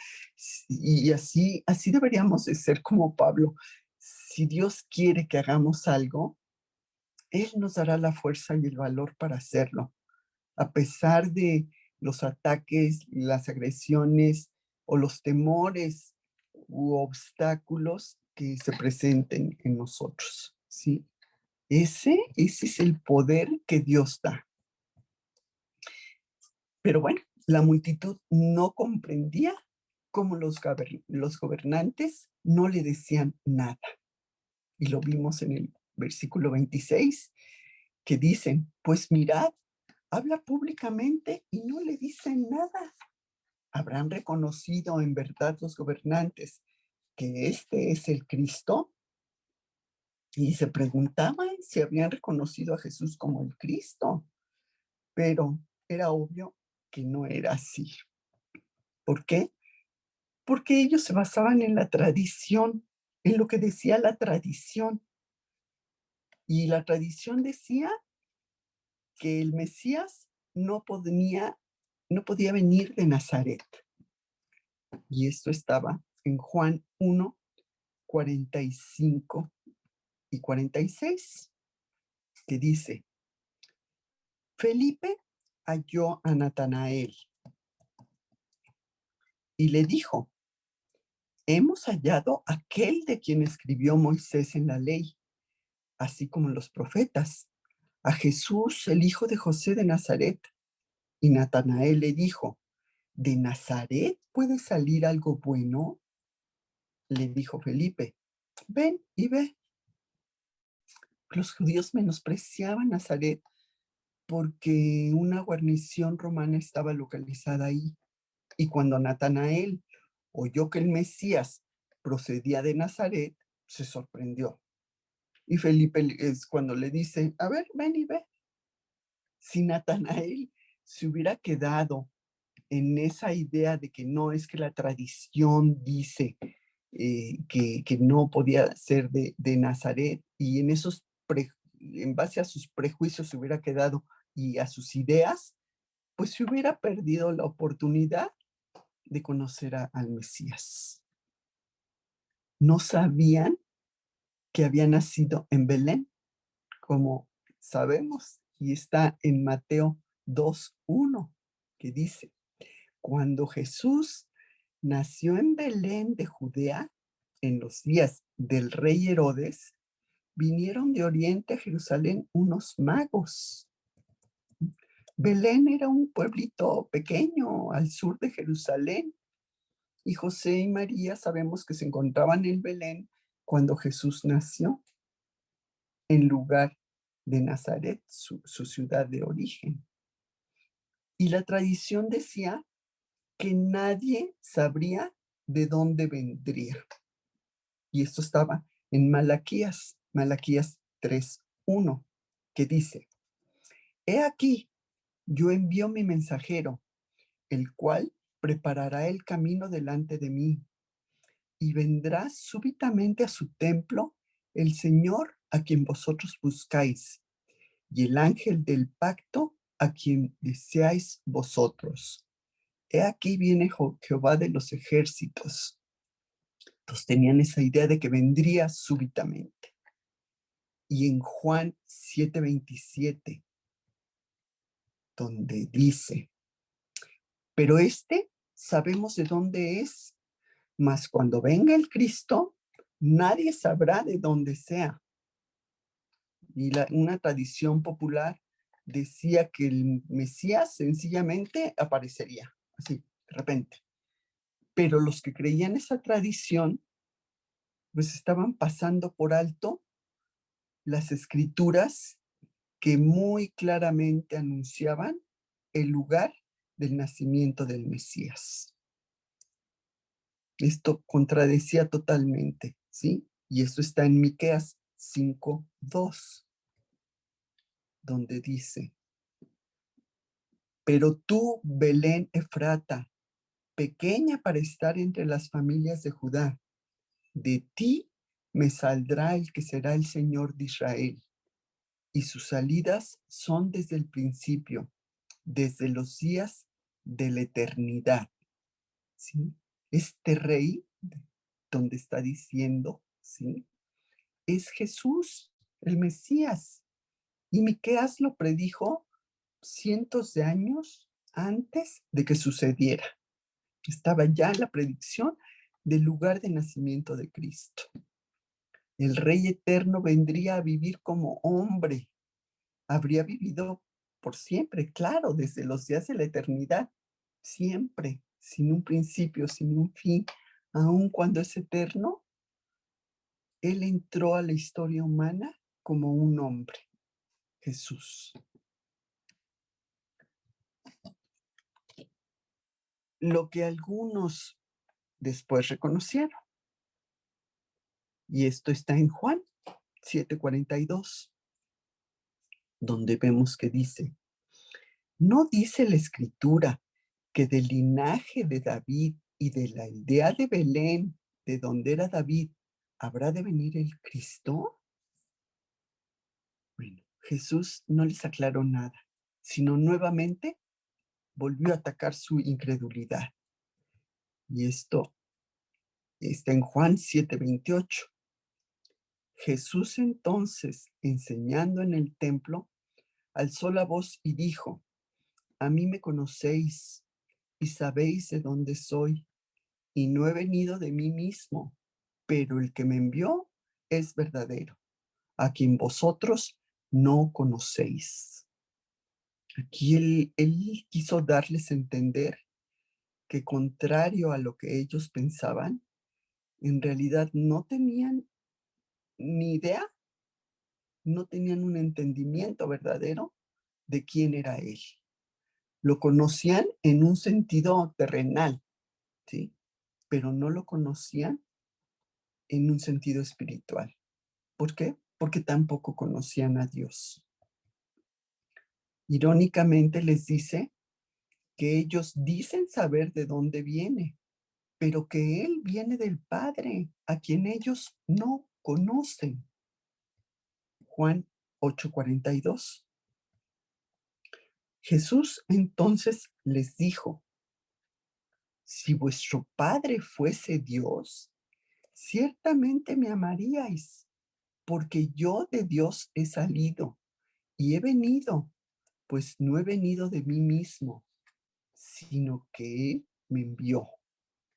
Y así deberíamos de ser como Pablo. Si Dios quiere que hagamos algo, Él nos dará la fuerza y el valor para hacerlo, a pesar de los ataques, las agresiones o los temores u obstáculos que se presenten en nosotros, ¿sí? Ese es el poder que Dios da. Pero bueno, la multitud no comprendía cómo los gobernantes no le decían nada. Y lo vimos en el versículo 26, que dicen, pues mirad, habla públicamente y no le dicen nada. ¿Habrán reconocido en verdad los gobernantes que este es el Cristo? Y se preguntaban si habían reconocido a Jesús como el Cristo, pero era obvio que no era así. ¿Por qué? Porque ellos se basaban en la tradición, en lo que decía la tradición. Y la tradición decía que el Mesías no podía venir de Nazaret. Y esto estaba en Juan 1, 45 y 46, que dice, Felipe halló a Natanael y le dijo, hemos hallado aquel de quien escribió Moisés en la ley, así como los profetas, a Jesús, el hijo de José de Nazaret. Y Natanael le dijo, ¿de Nazaret puede salir algo bueno? Le dijo Felipe, ven y ve. Los judíos menospreciaban Nazaret porque una guarnición romana estaba localizada ahí. Y cuando Natanael oyó que el Mesías procedía de Nazaret, se sorprendió. Y Felipe es cuando le dice, a ver, ven y ve. Si Natanael se hubiera quedado en esa idea de que no, es que la tradición dice que no podía ser de Nazaret, y en base a sus prejuicios se hubiera quedado y a sus ideas, pues se hubiera perdido la oportunidad de conocer al Mesías. No sabían que había nacido en Belén, como sabemos, y está en Mateo 2:1, que dice, cuando Jesús nació en Belén de Judea, en los días del rey Herodes, vinieron de Oriente a Jerusalén unos magos. Belén era un pueblito pequeño al sur de Jerusalén, y José y María sabemos que se encontraban en Belén cuando Jesús nació, en lugar de Nazaret, su ciudad de origen. Y la tradición decía que nadie sabría de dónde vendría. Y esto estaba en Malaquías 3:1, que dice, he aquí, yo envío mi mensajero, el cual preparará el camino delante de mí, y vendrá súbitamente a su templo el Señor a quien vosotros buscáis, y el ángel del pacto a quien deseáis vosotros. He aquí viene Jehová de los ejércitos. Entonces tenían esa idea de que vendría súbitamente. Y en Juan 7:27, donde dice, pero sabemos de dónde es, mas cuando venga el Cristo, nadie sabrá de dónde sea. Y una tradición popular decía que el Mesías sencillamente aparecería, así, de repente. Pero los que creían esa tradición, pues estaban pasando por alto las escrituras que muy claramente anunciaban el lugar del nacimiento del Mesías. Esto contradecía totalmente, ¿sí? Y esto está en Miqueas 5:2, donde dice, pero tú, Belén Efrata, pequeña para estar entre las familias de Judá, de ti me saldrá el que será el Señor de Israel, y sus salidas son desde el principio, desde los días de la eternidad. ¿Sí? Este rey, donde está diciendo, ¿sí? Es Jesús, el Mesías. Y Miqueas lo predijo cientos de años antes de que sucediera. Estaba ya la predicción del lugar de nacimiento de Cristo. El Rey Eterno vendría a vivir como hombre. Habría vivido por siempre, claro, desde los días de la eternidad, siempre, sin un principio, sin un fin. Aun cuando es eterno, Él entró a la historia humana como un hombre, Jesús. Lo que algunos después reconocieron. Y esto está en Juan 7:42, donde vemos que dice, ¿no dice la Escritura que del linaje de David y de la aldea de Belén, de donde era David, habrá de venir el Cristo? Bueno, Jesús no les aclaró nada, sino nuevamente volvió a atacar su incredulidad. Y esto está en Juan 7:28. Jesús entonces, enseñando en el templo, alzó la voz y dijo, a mí me conocéis y sabéis de dónde soy, y no he venido de mí mismo, pero el que me envió es verdadero, a quien vosotros no conocéis. Aquí él quiso darles a entender que contrario a lo que ellos pensaban, en realidad no tenían ni idea, no tenían un entendimiento verdadero de quién era Él. Lo conocían en un sentido terrenal, ¿sí? Pero no lo conocían en un sentido espiritual. ¿Por qué? Porque tampoco conocían a Dios. Irónicamente les dice que ellos dicen saber de dónde viene, pero que Él viene del Padre, a quien ellos no conocen. Juan 8:42. Jesús entonces les dijo: si vuestro Padre fuese Dios, ciertamente me amaríais, porque yo de Dios he salido y he venido, pues no he venido de mí mismo, sino que Él me envió.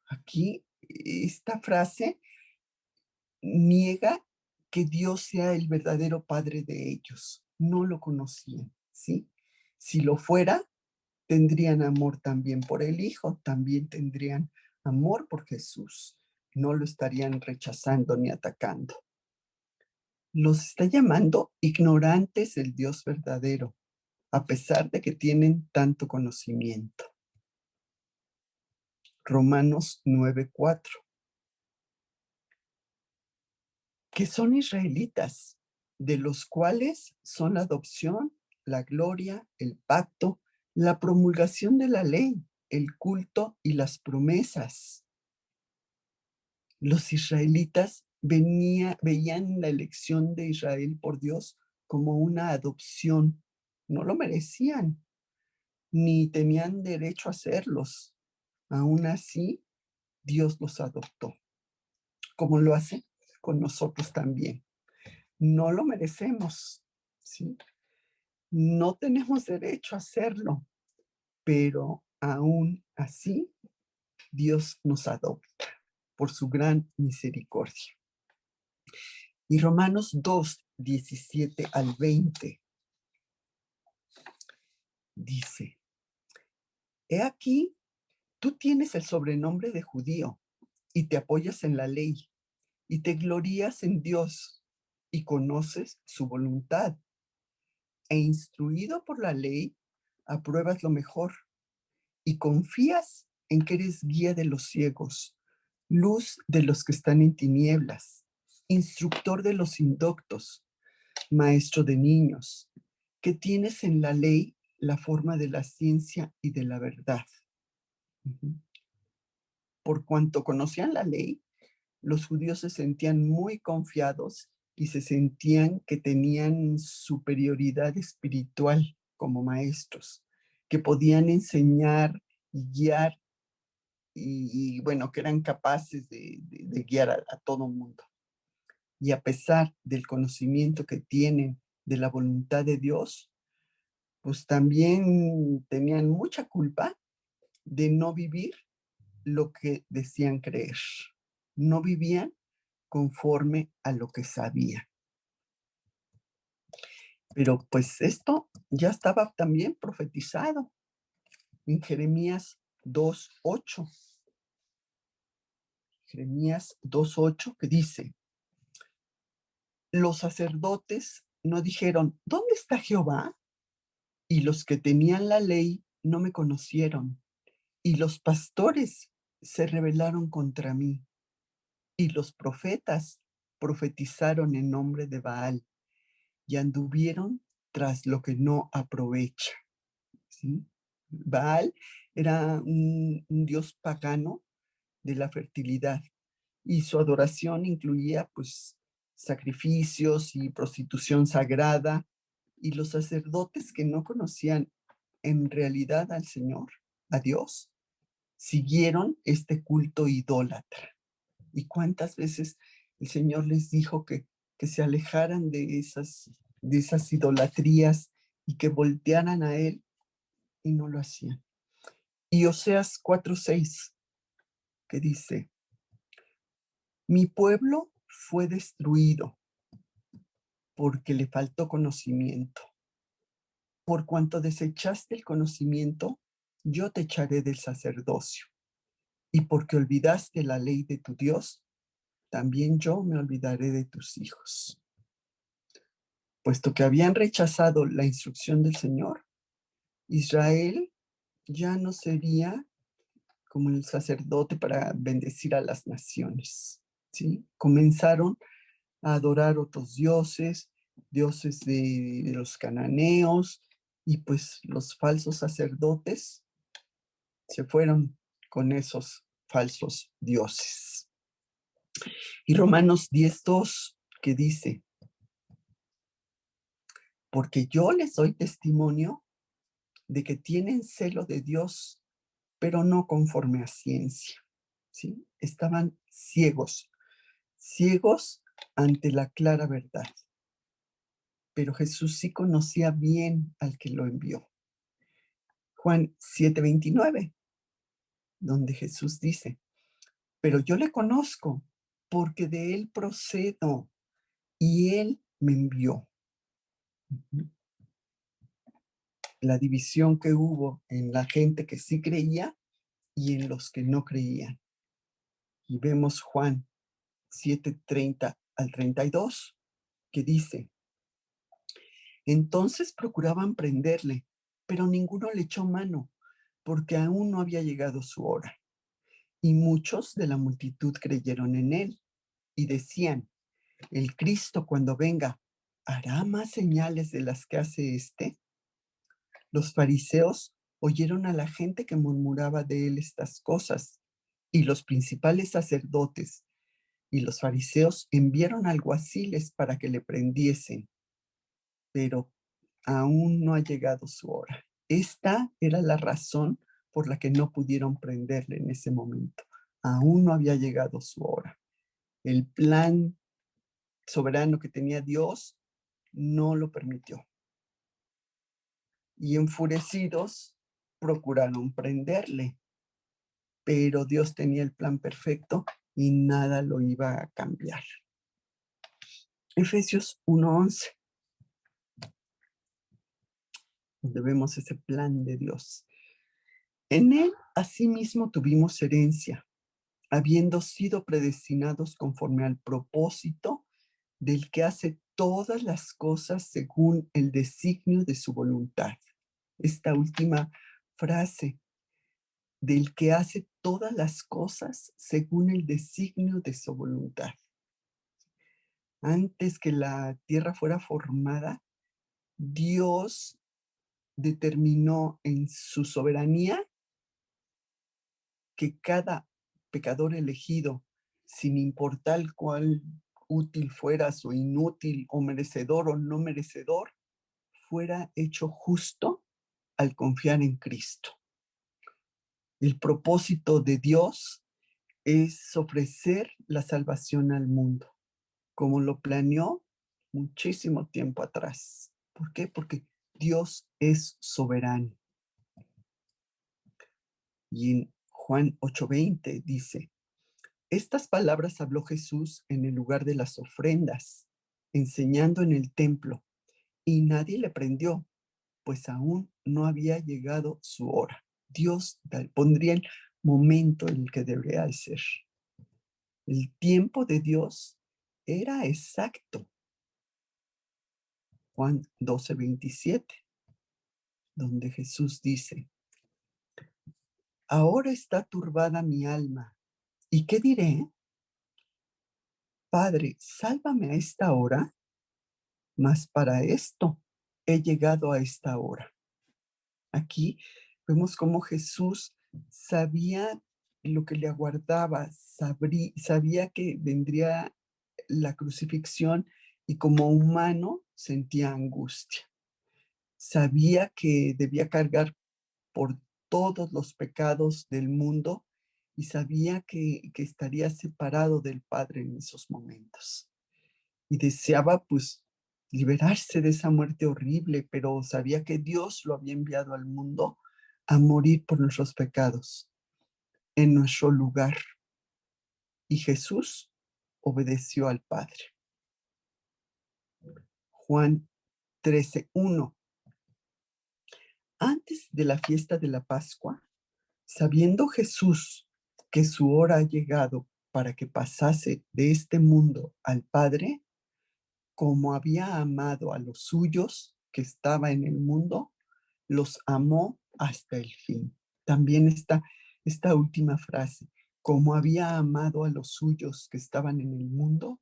Aquí esta frase niega que Dios sea el verdadero Padre de ellos. No lo conocían, ¿sí? Si lo fuera, tendrían amor también por el Hijo, también tendrían amor por Jesús. No lo estarían rechazando ni atacando. Los está llamando ignorantes del Dios verdadero, a pesar de que tienen tanto conocimiento. Romanos 9:4. Que son israelitas, de los cuales son la adopción, la gloria, el pacto, la promulgación de la ley, el culto y las promesas. Los israelitas veían la elección de Israel por Dios como una adopción. No lo merecían, ni tenían derecho a hacerlos. Aún así, Dios los adoptó, como lo hace con nosotros también. No lo merecemos, ¿sí? No tenemos derecho a hacerlo, pero aún así Dios nos adopta por su gran misericordia. Y Romanos 2:17-20 dice: he aquí, tú tienes el sobrenombre de judío y te apoyas en la ley y te glorías en Dios y conoces su voluntad e instruido por la ley, apruebas lo mejor y confías en que eres guía de los ciegos, luz de los que están en tinieblas, instructor de los indoctos, maestro de niños, que tienes en la ley la forma de la ciencia y de la verdad. Por cuanto conocían la ley, los judíos se sentían muy confiados y se sentían que tenían superioridad espiritual como maestros, que podían enseñar y guiar bueno, que eran capaces de guiar a todo mundo. Y a pesar del conocimiento que tienen de la voluntad de Dios, pues también tenían mucha culpa de no vivir lo que decían creer. No vivían conforme a lo que sabían. Pero pues esto ya estaba también profetizado en Jeremías 2:8. Jeremías 2:8, que dice: los sacerdotes no dijeron, ¿dónde está Jehová? Y los que tenían la ley no me conocieron. Y los pastores se rebelaron contra mí. Y los profetas profetizaron en nombre de Baal y anduvieron tras lo que no aprovecha. ¿Sí? Baal era un dios pagano de la fertilidad y su adoración incluía pues sacrificios y prostitución sagrada, y los sacerdotes que no conocían en realidad al Señor, a Dios, siguieron este culto idólatra. ¿Y cuántas veces el Señor les dijo que se alejaran de esas idolatrías y que voltearan a Él, y no lo hacían? Y Oseas 4:6, que dice: mi pueblo fue destruido porque le faltó conocimiento. Por cuanto desechaste el conocimiento, yo te echaré del sacerdocio. Y porque olvidaste la ley de tu Dios, también yo me olvidaré de tus hijos. Puesto que habían rechazado la instrucción del Señor, Israel ya no sería como el sacerdote para bendecir a las naciones, ¿sí? Comenzaron a adorar otros dioses, dioses de los cananeos, y pues los falsos sacerdotes se fueron con esos falsos dioses. Y Romanos 10:2, que dice, porque yo les doy testimonio de que tienen celo de Dios, pero no conforme a ciencia, ¿sí? Estaban ciegos ante la clara verdad. Pero Jesús sí conocía bien al que lo envió. Juan 7:29, donde Jesús dice, pero yo le conozco porque de él procedo y él me envió. La división que hubo en la gente que sí creía y en los que no creían. Y vemos Juan 7:30 al 32, que dice, entonces procuraban prenderle, pero ninguno le echó mano, porque aún no había llegado su hora. Y muchos de la multitud creyeron en él y decían, el Cristo cuando venga, ¿hará más señales de las que hace este? Los fariseos oyeron a la gente que murmuraba de él estas cosas, y los principales sacerdotes y los fariseos enviaron alguaciles para que le prendiesen, pero aún no ha llegado su hora. Esta era la razón por la que no pudieron prenderle en ese momento. Aún no había llegado su hora. El plan soberano que tenía Dios no lo permitió. Y enfurecidos procuraron prenderle, pero Dios tenía el plan perfecto y nada lo iba a cambiar. Efesios 1:11, donde vemos ese plan de Dios. En él asimismo tuvimos herencia, habiendo sido predestinados conforme al propósito del que hace todas las cosas según el designio de su voluntad. Esta última frase, del que hace todas las cosas según el designio de su voluntad. Antes que la tierra fuera formada, Dios determinó en su soberanía que cada pecador elegido, sin importar cuál útil fuera o inútil o merecedor o no merecedor, fuera hecho justo al confiar en Cristo. El propósito de Dios es ofrecer la salvación al mundo, como lo planeó muchísimo tiempo atrás. ¿Por qué? Porque Dios es soberano. Y en Juan 8:20 dice, estas palabras habló Jesús en el lugar de las ofrendas, enseñando en el templo, y nadie le prendió, pues aún no había llegado su hora. Dios pondría el momento en el que debería de ser. El tiempo de Dios era exacto. Juan 12:27, donde Jesús dice, ahora está turbada mi alma. ¿Y qué diré? Padre, sálvame a esta hora, mas para esto he llegado a esta hora. Aquí vemos cómo Jesús sabía lo que le aguardaba, sabía que vendría la crucifixión y como humano sentía angustia. Sabía que debía cargar por todos los pecados del mundo y sabía que estaría separado del Padre en esos momentos. Y deseaba pues liberarse de esa muerte horrible, pero sabía que Dios lo había enviado al mundo a morir por nuestros pecados en nuestro lugar. Y Jesús obedeció al Padre. Juan 13:1. Antes de la fiesta de la Pascua, sabiendo Jesús que su hora ha llegado para que pasase de este mundo al Padre, como había amado a los suyos que estaba en el mundo, los amó hasta el fin. También está esta última frase, como había amado a los suyos que estaban en el mundo,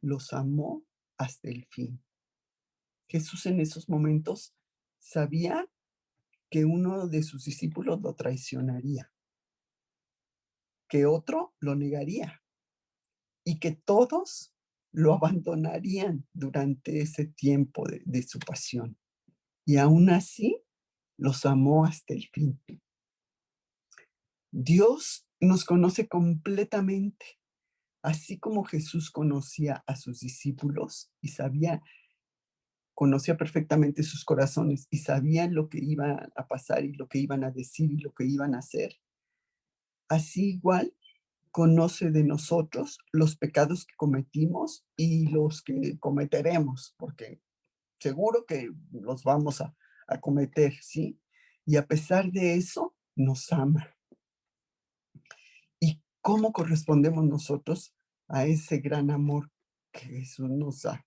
los amó hasta el fin. Jesús en esos momentos sabía que uno de sus discípulos lo traicionaría, que otro lo negaría y que todos lo abandonarían durante ese tiempo de su pasión. Y aún así los amó hasta el fin. Dios nos conoce completamente, así como Jesús conocía a sus discípulos y conocía perfectamente sus corazones y sabía lo que iba a pasar y lo que iban a decir y lo que iban a hacer. Así igual conoce de nosotros los pecados que cometimos y los que cometeremos, porque seguro que los vamos a cometer, ¿sí? Y a pesar de eso, nos ama. ¿Y cómo correspondemos nosotros a ese gran amor que Jesús nos da?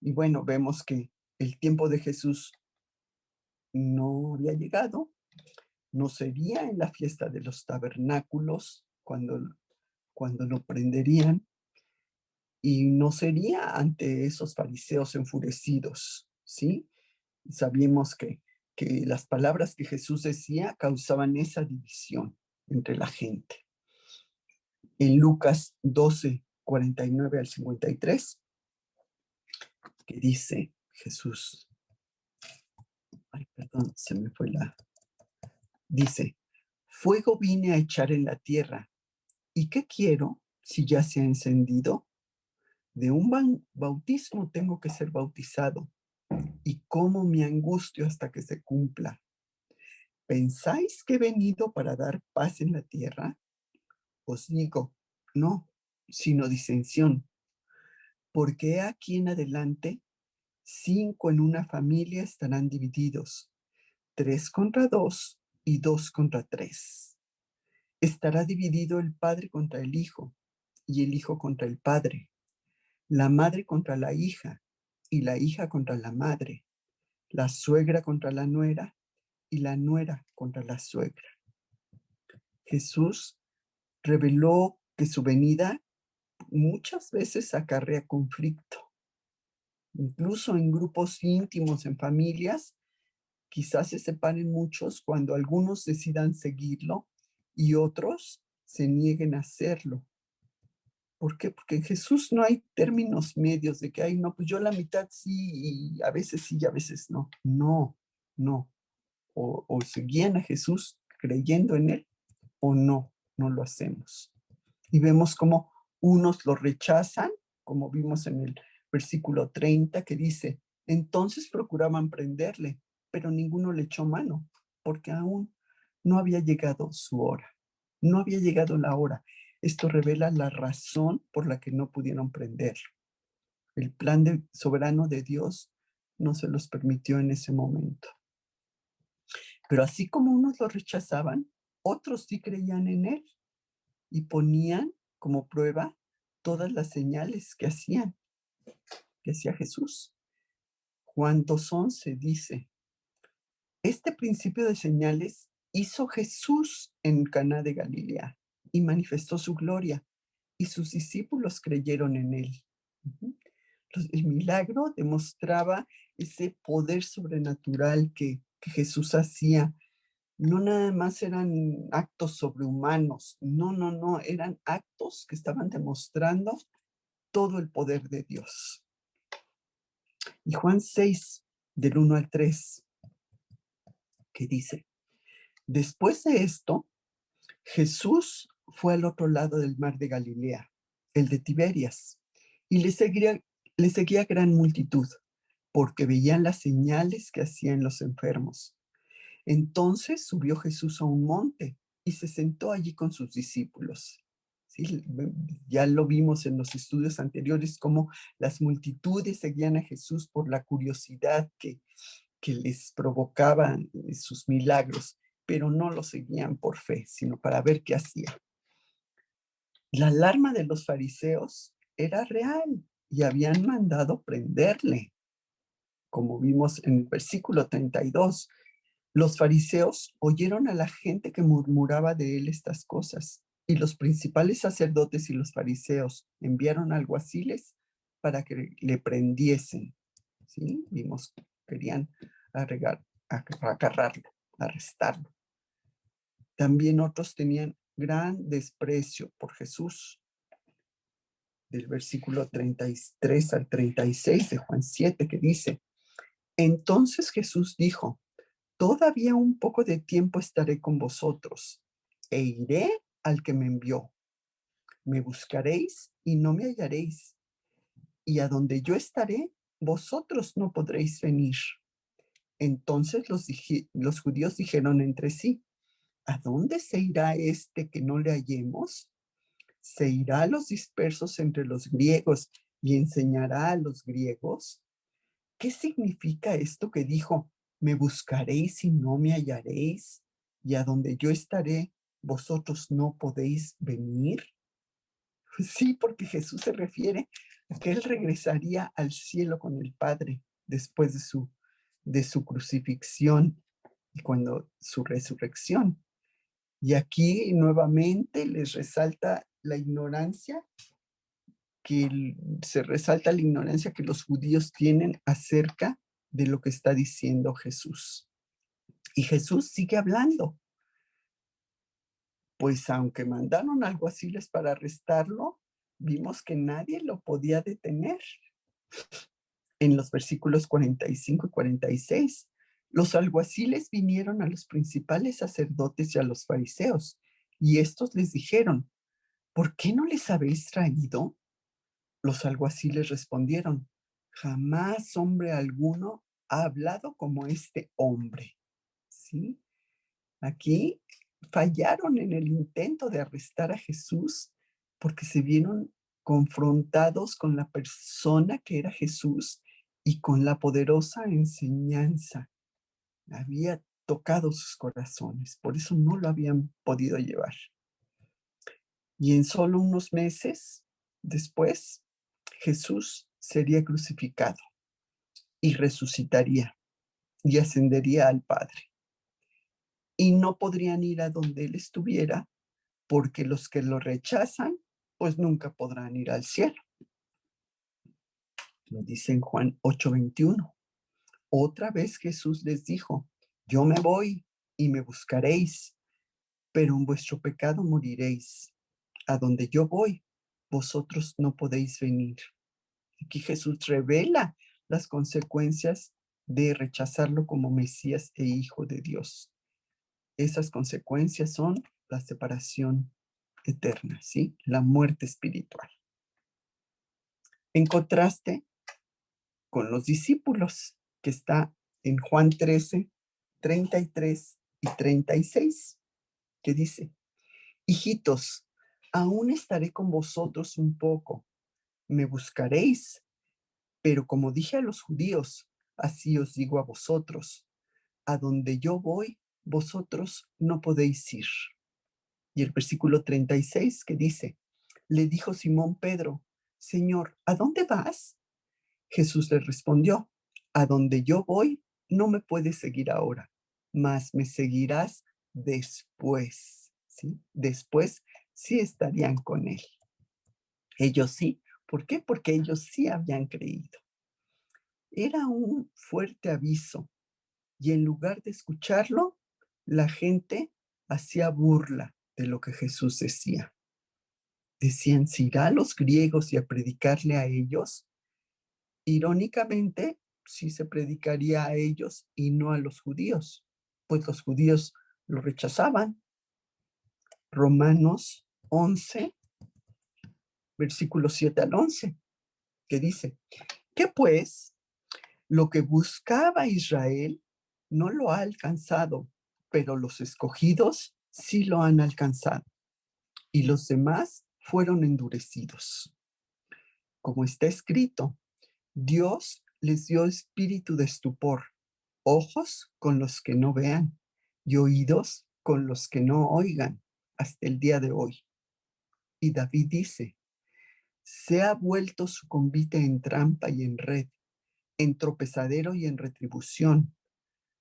Y bueno, vemos que el tiempo de Jesús no había llegado, no sería en la fiesta de los tabernáculos cuando lo prenderían, y no sería ante esos fariseos enfurecidos, ¿sí? Sabíamos que las palabras que Jesús decía causaban esa división entre la gente. En Lucas 12, 49 al 53, que dice Jesús, ay, perdón, se me fue dice, fuego vine a echar en la tierra, ¿y qué quiero si ya se ha encendido? De un bautismo tengo que ser bautizado, y cómo me angustio hasta que se cumpla. ¿Pensáis que he venido para dar paz en la tierra? Os digo, no, sino disensión, porque aquí en adelante 5 en una familia estarán divididos, 3 contra 2 y 2 contra 3. Estará dividido el padre contra el hijo y el hijo contra el padre, la madre contra la hija y la hija contra la madre, la suegra contra la nuera y la nuera contra la suegra. Jesús reveló que su venida muchas veces acarrea conflicto, incluso en grupos íntimos, en familias. Quizás se separen muchos cuando algunos decidan seguirlo y otros se nieguen a hacerlo. ¿Por qué? Porque en Jesús no hay términos medios de que, ay, no, pues yo la mitad sí y a veces no. No, no. O seguían a Jesús creyendo en él o no, no lo hacemos. Y vemos cómo unos lo rechazan, como vimos en el versículo 30, que dice, entonces procuraban prenderle, pero ninguno le echó mano, porque aún no había llegado su hora, no había llegado la hora. Esto revela la razón por la que no pudieron prenderlo. El plan soberano de Dios no se los permitió en ese momento. Pero así como unos lo rechazaban, otros sí creían en él y ponían como prueba todas las señales que hacía Jesús. Juan 2:11 dice, este principio de señales hizo Jesús en Caná de Galilea y manifestó su gloria, y sus discípulos creyeron en él. Entonces, el milagro demostraba ese poder sobrenatural que Jesús hacía. No nada más eran actos sobrehumanos, no, no, no, eran actos que estaban demostrando todo el poder de Dios. Y Juan 6, del 1 al 3, que dice, después de esto, Jesús fue al otro lado del mar de Galilea, el de Tiberias, y le seguía gran multitud, porque veían las señales que hacían los enfermos. Entonces subió Jesús a un monte y se sentó allí con sus discípulos. Sí, ya lo vimos en los estudios anteriores, cómo las multitudes seguían a Jesús por la curiosidad que les provocaban sus milagros, pero no lo seguían por fe, sino para ver qué hacía. La alarma de los fariseos era real y habían mandado prenderle, como vimos en el versículo 32. Los fariseos oyeron a la gente que murmuraba de él estas cosas, y los principales sacerdotes y los fariseos enviaron alguaciles para que le prendiesen. ¿Sí? Vimos que querían agarrarlo, arrestarlo. También otros tenían gran desprecio por Jesús. Del versículo 33 al 36 de Juan 7, que dice: Entonces Jesús dijo: Todavía un poco de tiempo estaré con vosotros, e iré al que me envió. Me buscaréis y no me hallaréis, y a donde yo estaré, vosotros no podréis venir. Entonces los judíos dijeron entre sí: ¿A dónde se irá este que no le hallemos? ¿Se irá a los dispersos entre los griegos y enseñará a los griegos? ¿Qué significa esto que dijo: Me buscaréis y no me hallaréis, y a donde yo estaré, vosotros no podéis venir? Sí, porque Jesús se refiere a que él regresaría al cielo con el Padre después de su crucifixión y cuando su resurrección. Y aquí nuevamente les resalta la ignorancia se resalta la ignorancia que los judíos tienen acerca de lo que está diciendo Jesús. Y Jesús sigue hablando. Pues aunque mandaron alguaciles para arrestarlo, vimos que nadie lo podía detener. En los versículos 45 y 46, los alguaciles vinieron a los principales sacerdotes y a los fariseos, y estos les dijeron: ¿Por qué no les habéis traído? Los alguaciles respondieron: Jamás hombre alguno ha hablado como este hombre. ¿Sí? Aquí fallaron en el intento de arrestar a Jesús porque se vieron confrontados con la persona que era Jesús y con la poderosa enseñanza. Había tocado sus corazones, por eso no lo habían podido llevar. Y en solo unos meses después, Jesús sería crucificado y resucitaría y ascendería al Padre. Y no podrían ir a donde Él estuviera, porque los que lo rechazan, pues nunca podrán ir al cielo. Lo dice en Juan 8:21. Otra vez Jesús les dijo: Yo me voy y me buscaréis, pero en vuestro pecado moriréis. A donde yo voy, vosotros no podéis venir. Aquí Jesús revela las consecuencias de rechazarlo como Mesías e Hijo de Dios. Esas consecuencias son la separación eterna, ¿sí? La muerte espiritual. En contraste con los discípulos, que está en Juan 13, 33 y 36, que dice: Hijitos, aún estaré con vosotros un poco, me buscaréis, pero como dije a los judíos, así os digo a vosotros: a donde yo voy, vosotros no podéis ir. Y el versículo 36 que dice: Le dijo Simón Pedro: Señor, ¿a dónde vas? Jesús le respondió: A donde yo voy, no me puedes seguir ahora, mas me seguirás después. ¿Sí? Después sí estarían con él. Ellos sí. ¿Por qué? Porque ellos sí habían creído. Era un fuerte aviso y en lugar de escucharlo, la gente hacía burla de lo que Jesús decía. Decían: ¿se irá a los griegos y a predicarle a ellos? Irónicamente, sí se predicaría a ellos y no a los judíos, pues los judíos lo rechazaban. Romanos 11, versículos 7 al 11, que dice: ¿Qué pues? Lo que buscaba Israel no lo ha alcanzado, pero los escogidos sí lo han alcanzado, y los demás fueron endurecidos. Como está escrito, Dios les dio espíritu de estupor, ojos con los que no vean y oídos con los que no oigan hasta el día de hoy. Y David dice, se ha vuelto su convite en trampa y en red, en tropezadero y en retribución.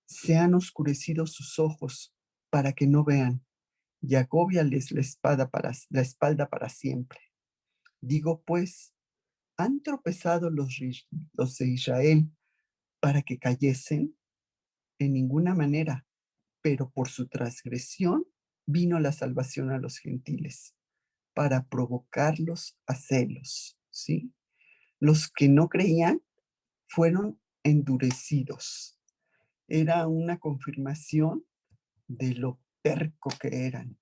Se han oscurecido sus ojos para que no vean, y agóbiales la espalda para siempre. Digo pues, ¿han tropezado los de Israel para que cayesen? En ninguna manera, pero por su transgresión vino la salvación a los gentiles, para provocarlos a celos, ¿sí? Los que no creían fueron endurecidos. Era una confirmación de lo terco que eran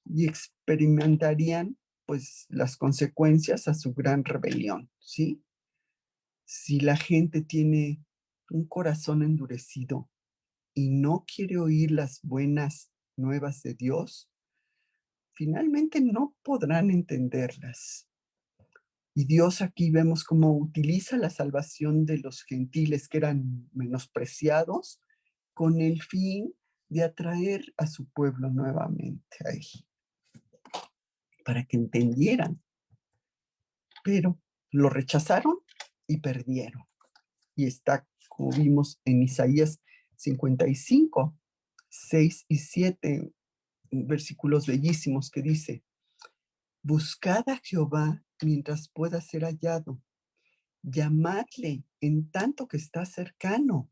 y experimentarían pues las consecuencias a su gran rebelión, ¿sí? Si la gente tiene un corazón endurecido y no quiere oír las buenas nuevas de Dios, finalmente no podrán entenderlas. Y Dios aquí vemos cómo utiliza la salvación de los gentiles que eran menospreciados con el fin de atraer a su pueblo nuevamente a él, para que entendieran. Pero lo rechazaron y perdieron. Y está, como vimos en Isaías 55, 6 y 7, versículos bellísimos que dice, buscad a Jehová mientras pueda ser hallado, llamadle en tanto que está cercano,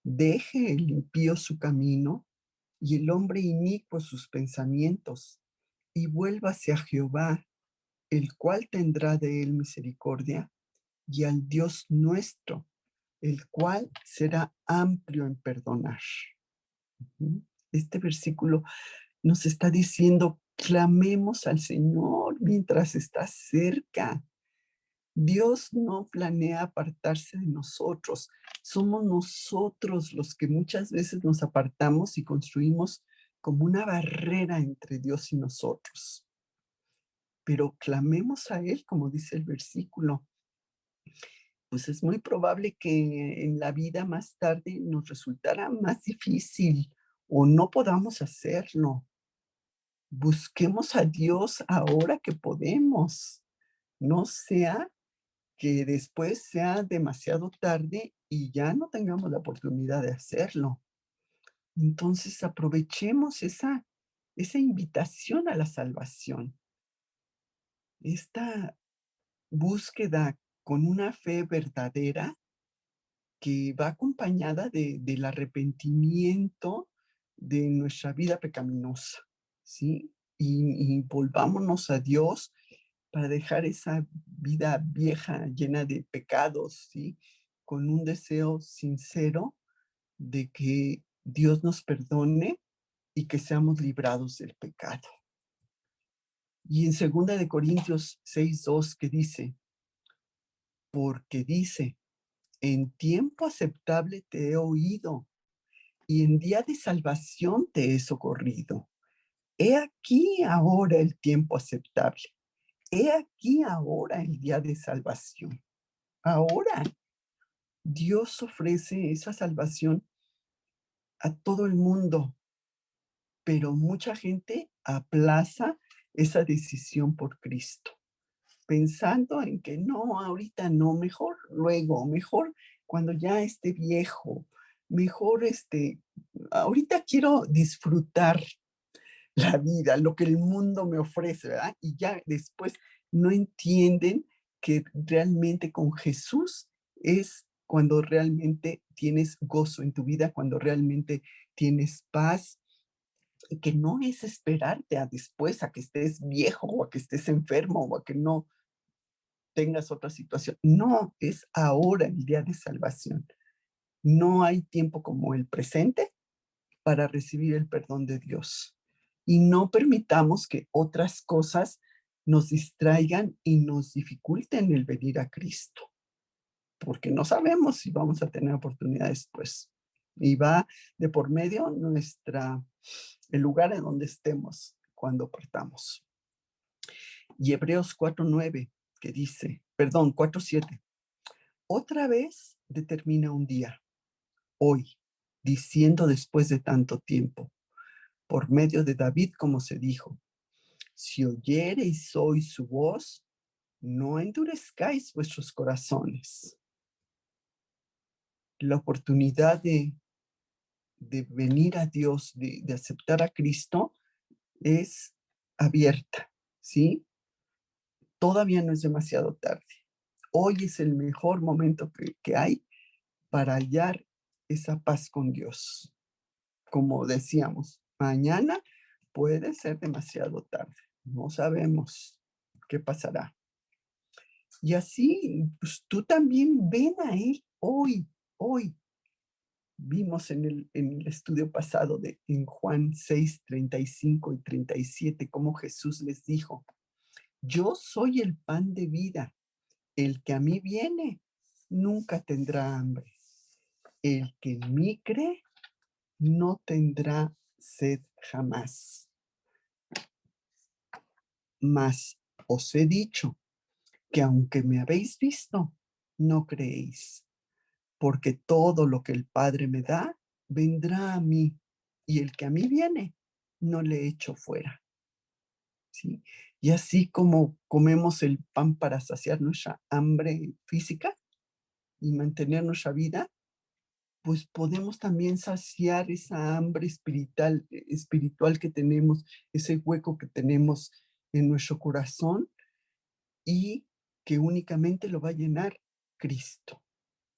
deje el impío su camino y el hombre inicuo sus pensamientos, y vuélvase a Jehová, el cual tendrá de él misericordia, y al Dios nuestro, el cual será amplio en perdonar. Este versículo nos está diciendo, clamemos al Señor mientras está cerca. Dios no planea apartarse de nosotros. Somos nosotros los que muchas veces nos apartamos y construimos como una barrera entre Dios y nosotros. Pero clamemos a Él, como dice el versículo. Pues es muy probable que en la vida más tarde nos resultara más difícil o no podamos hacerlo. Busquemos a Dios ahora que podemos. No sea que después sea demasiado tarde y ya no tengamos la oportunidad de hacerlo. Entonces aprovechemos esa invitación a la salvación, esta búsqueda con una fe verdadera que va acompañada del arrepentimiento de nuestra vida pecaminosa, ¿sí? Y volvámonos a Dios para dejar esa vida vieja llena de pecados, ¿sí? Con un deseo sincero de que Dios nos perdone y que seamos librados del pecado. Y en 2 Corintios 6:2 que dice, porque dice, en tiempo aceptable te he oído y en día de salvación te he socorrido. He aquí ahora el tiempo aceptable. He aquí ahora el día de salvación. Ahora Dios ofrece esa salvación a todo el mundo, pero mucha gente aplaza esa decisión por Cristo, pensando en que no, ahorita no, mejor luego, mejor cuando ya esté viejo, mejor ahorita quiero disfrutar la vida, lo que el mundo me ofrece, ¿verdad? Y ya después no entienden que realmente con Jesús es cuando realmente tienes gozo en tu vida, cuando realmente tienes paz, y que no es esperarte a después, a que estés viejo o a que estés enfermo o a que no tengas otra situación. No, es ahora el día de salvación. No hay tiempo como el presente para recibir el perdón de Dios. Y no permitamos que otras cosas nos distraigan y nos dificulten el venir a Cristo, porque no sabemos si vamos a tener oportunidades después. Y va de por medio el lugar en donde estemos cuando partamos. Y Hebreos 4:9, que dice, perdón, 4:7, otra vez determina un día, hoy, diciendo después de tanto tiempo, por medio de David, como se dijo, Si oyereis hoy su voz, no endurezcáis vuestros corazones. La oportunidad de venir a Dios, de aceptar a Cristo, es abierta, ¿sí? Todavía no es demasiado tarde. Hoy es el mejor momento que hay para hallar esa paz con Dios. Como decíamos, mañana puede ser demasiado tarde. No sabemos qué pasará. Y así, pues tú también ven a Él hoy, hoy. Vimos en el estudio pasado en Juan 6, 35 y 37, cómo Jesús les dijo, yo soy el pan de vida. El que a mí viene nunca tendrá hambre. El que en mí cree no tendrá sed jamás. Mas os he dicho que aunque me habéis visto, no creéis, porque todo lo que el Padre me da, vendrá a mí, y el que a mí viene, no le echo fuera. ¿Sí? Y así como comemos el pan para saciar nuestra hambre física y mantener nuestra vida, pues podemos también saciar esa hambre espiritual que tenemos, ese hueco que tenemos en nuestro corazón y que únicamente lo va a llenar Cristo.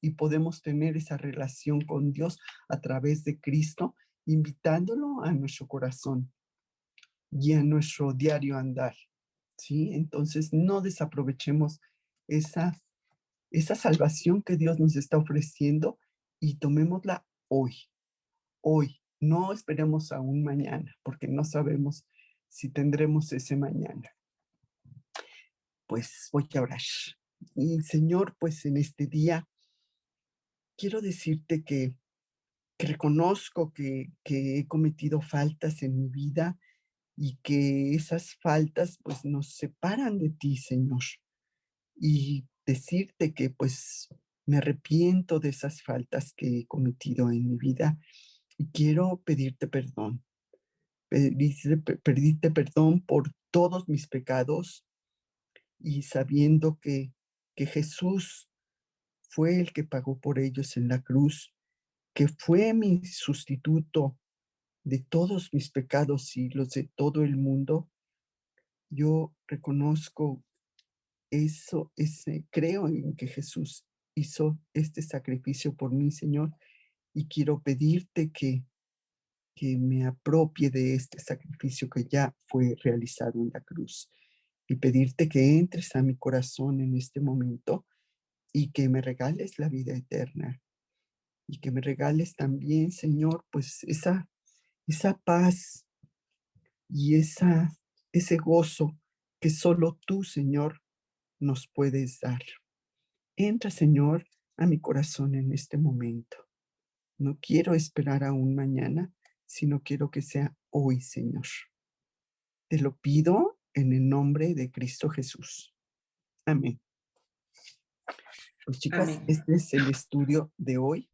Y podemos tener esa relación con Dios a través de Cristo, invitándolo a nuestro corazón y a nuestro diario andar, ¿sí? Entonces, no desaprovechemos esa, esa salvación que Dios nos está ofreciendo y tomémosla hoy, hoy. No esperemos a un mañana, porque no sabemos si tendremos ese mañana. Pues voy a orar. Y Señor, pues en este día quiero decirte que reconozco que he cometido faltas en mi vida y que esas faltas pues nos separan de ti, Señor. Y decirte que pues me arrepiento de esas faltas que he cometido en mi vida y quiero pedirte perdón. Pedirte perdón por todos mis pecados y sabiendo que Jesús fue el que pagó por ellos en la cruz, que fue mi sustituto de todos mis pecados y los de todo el mundo. Yo reconozco eso, creo en que Jesús hizo este sacrificio por mí, Señor, y quiero pedirte que me apropie de este sacrificio que ya fue realizado en la cruz y pedirte que entres a mi corazón en este momento y que me regales la vida eterna y que me regales también, Señor, pues esa paz y ese gozo que solo tú, Señor, nos puedes dar. Entra, Señor, a mi corazón en este momento. No quiero esperar a un mañana, sino quiero que sea hoy, Señor. Te lo pido en el nombre de Cristo Jesús. Amén. Pues chicas, Amén. este es el estudio de hoy.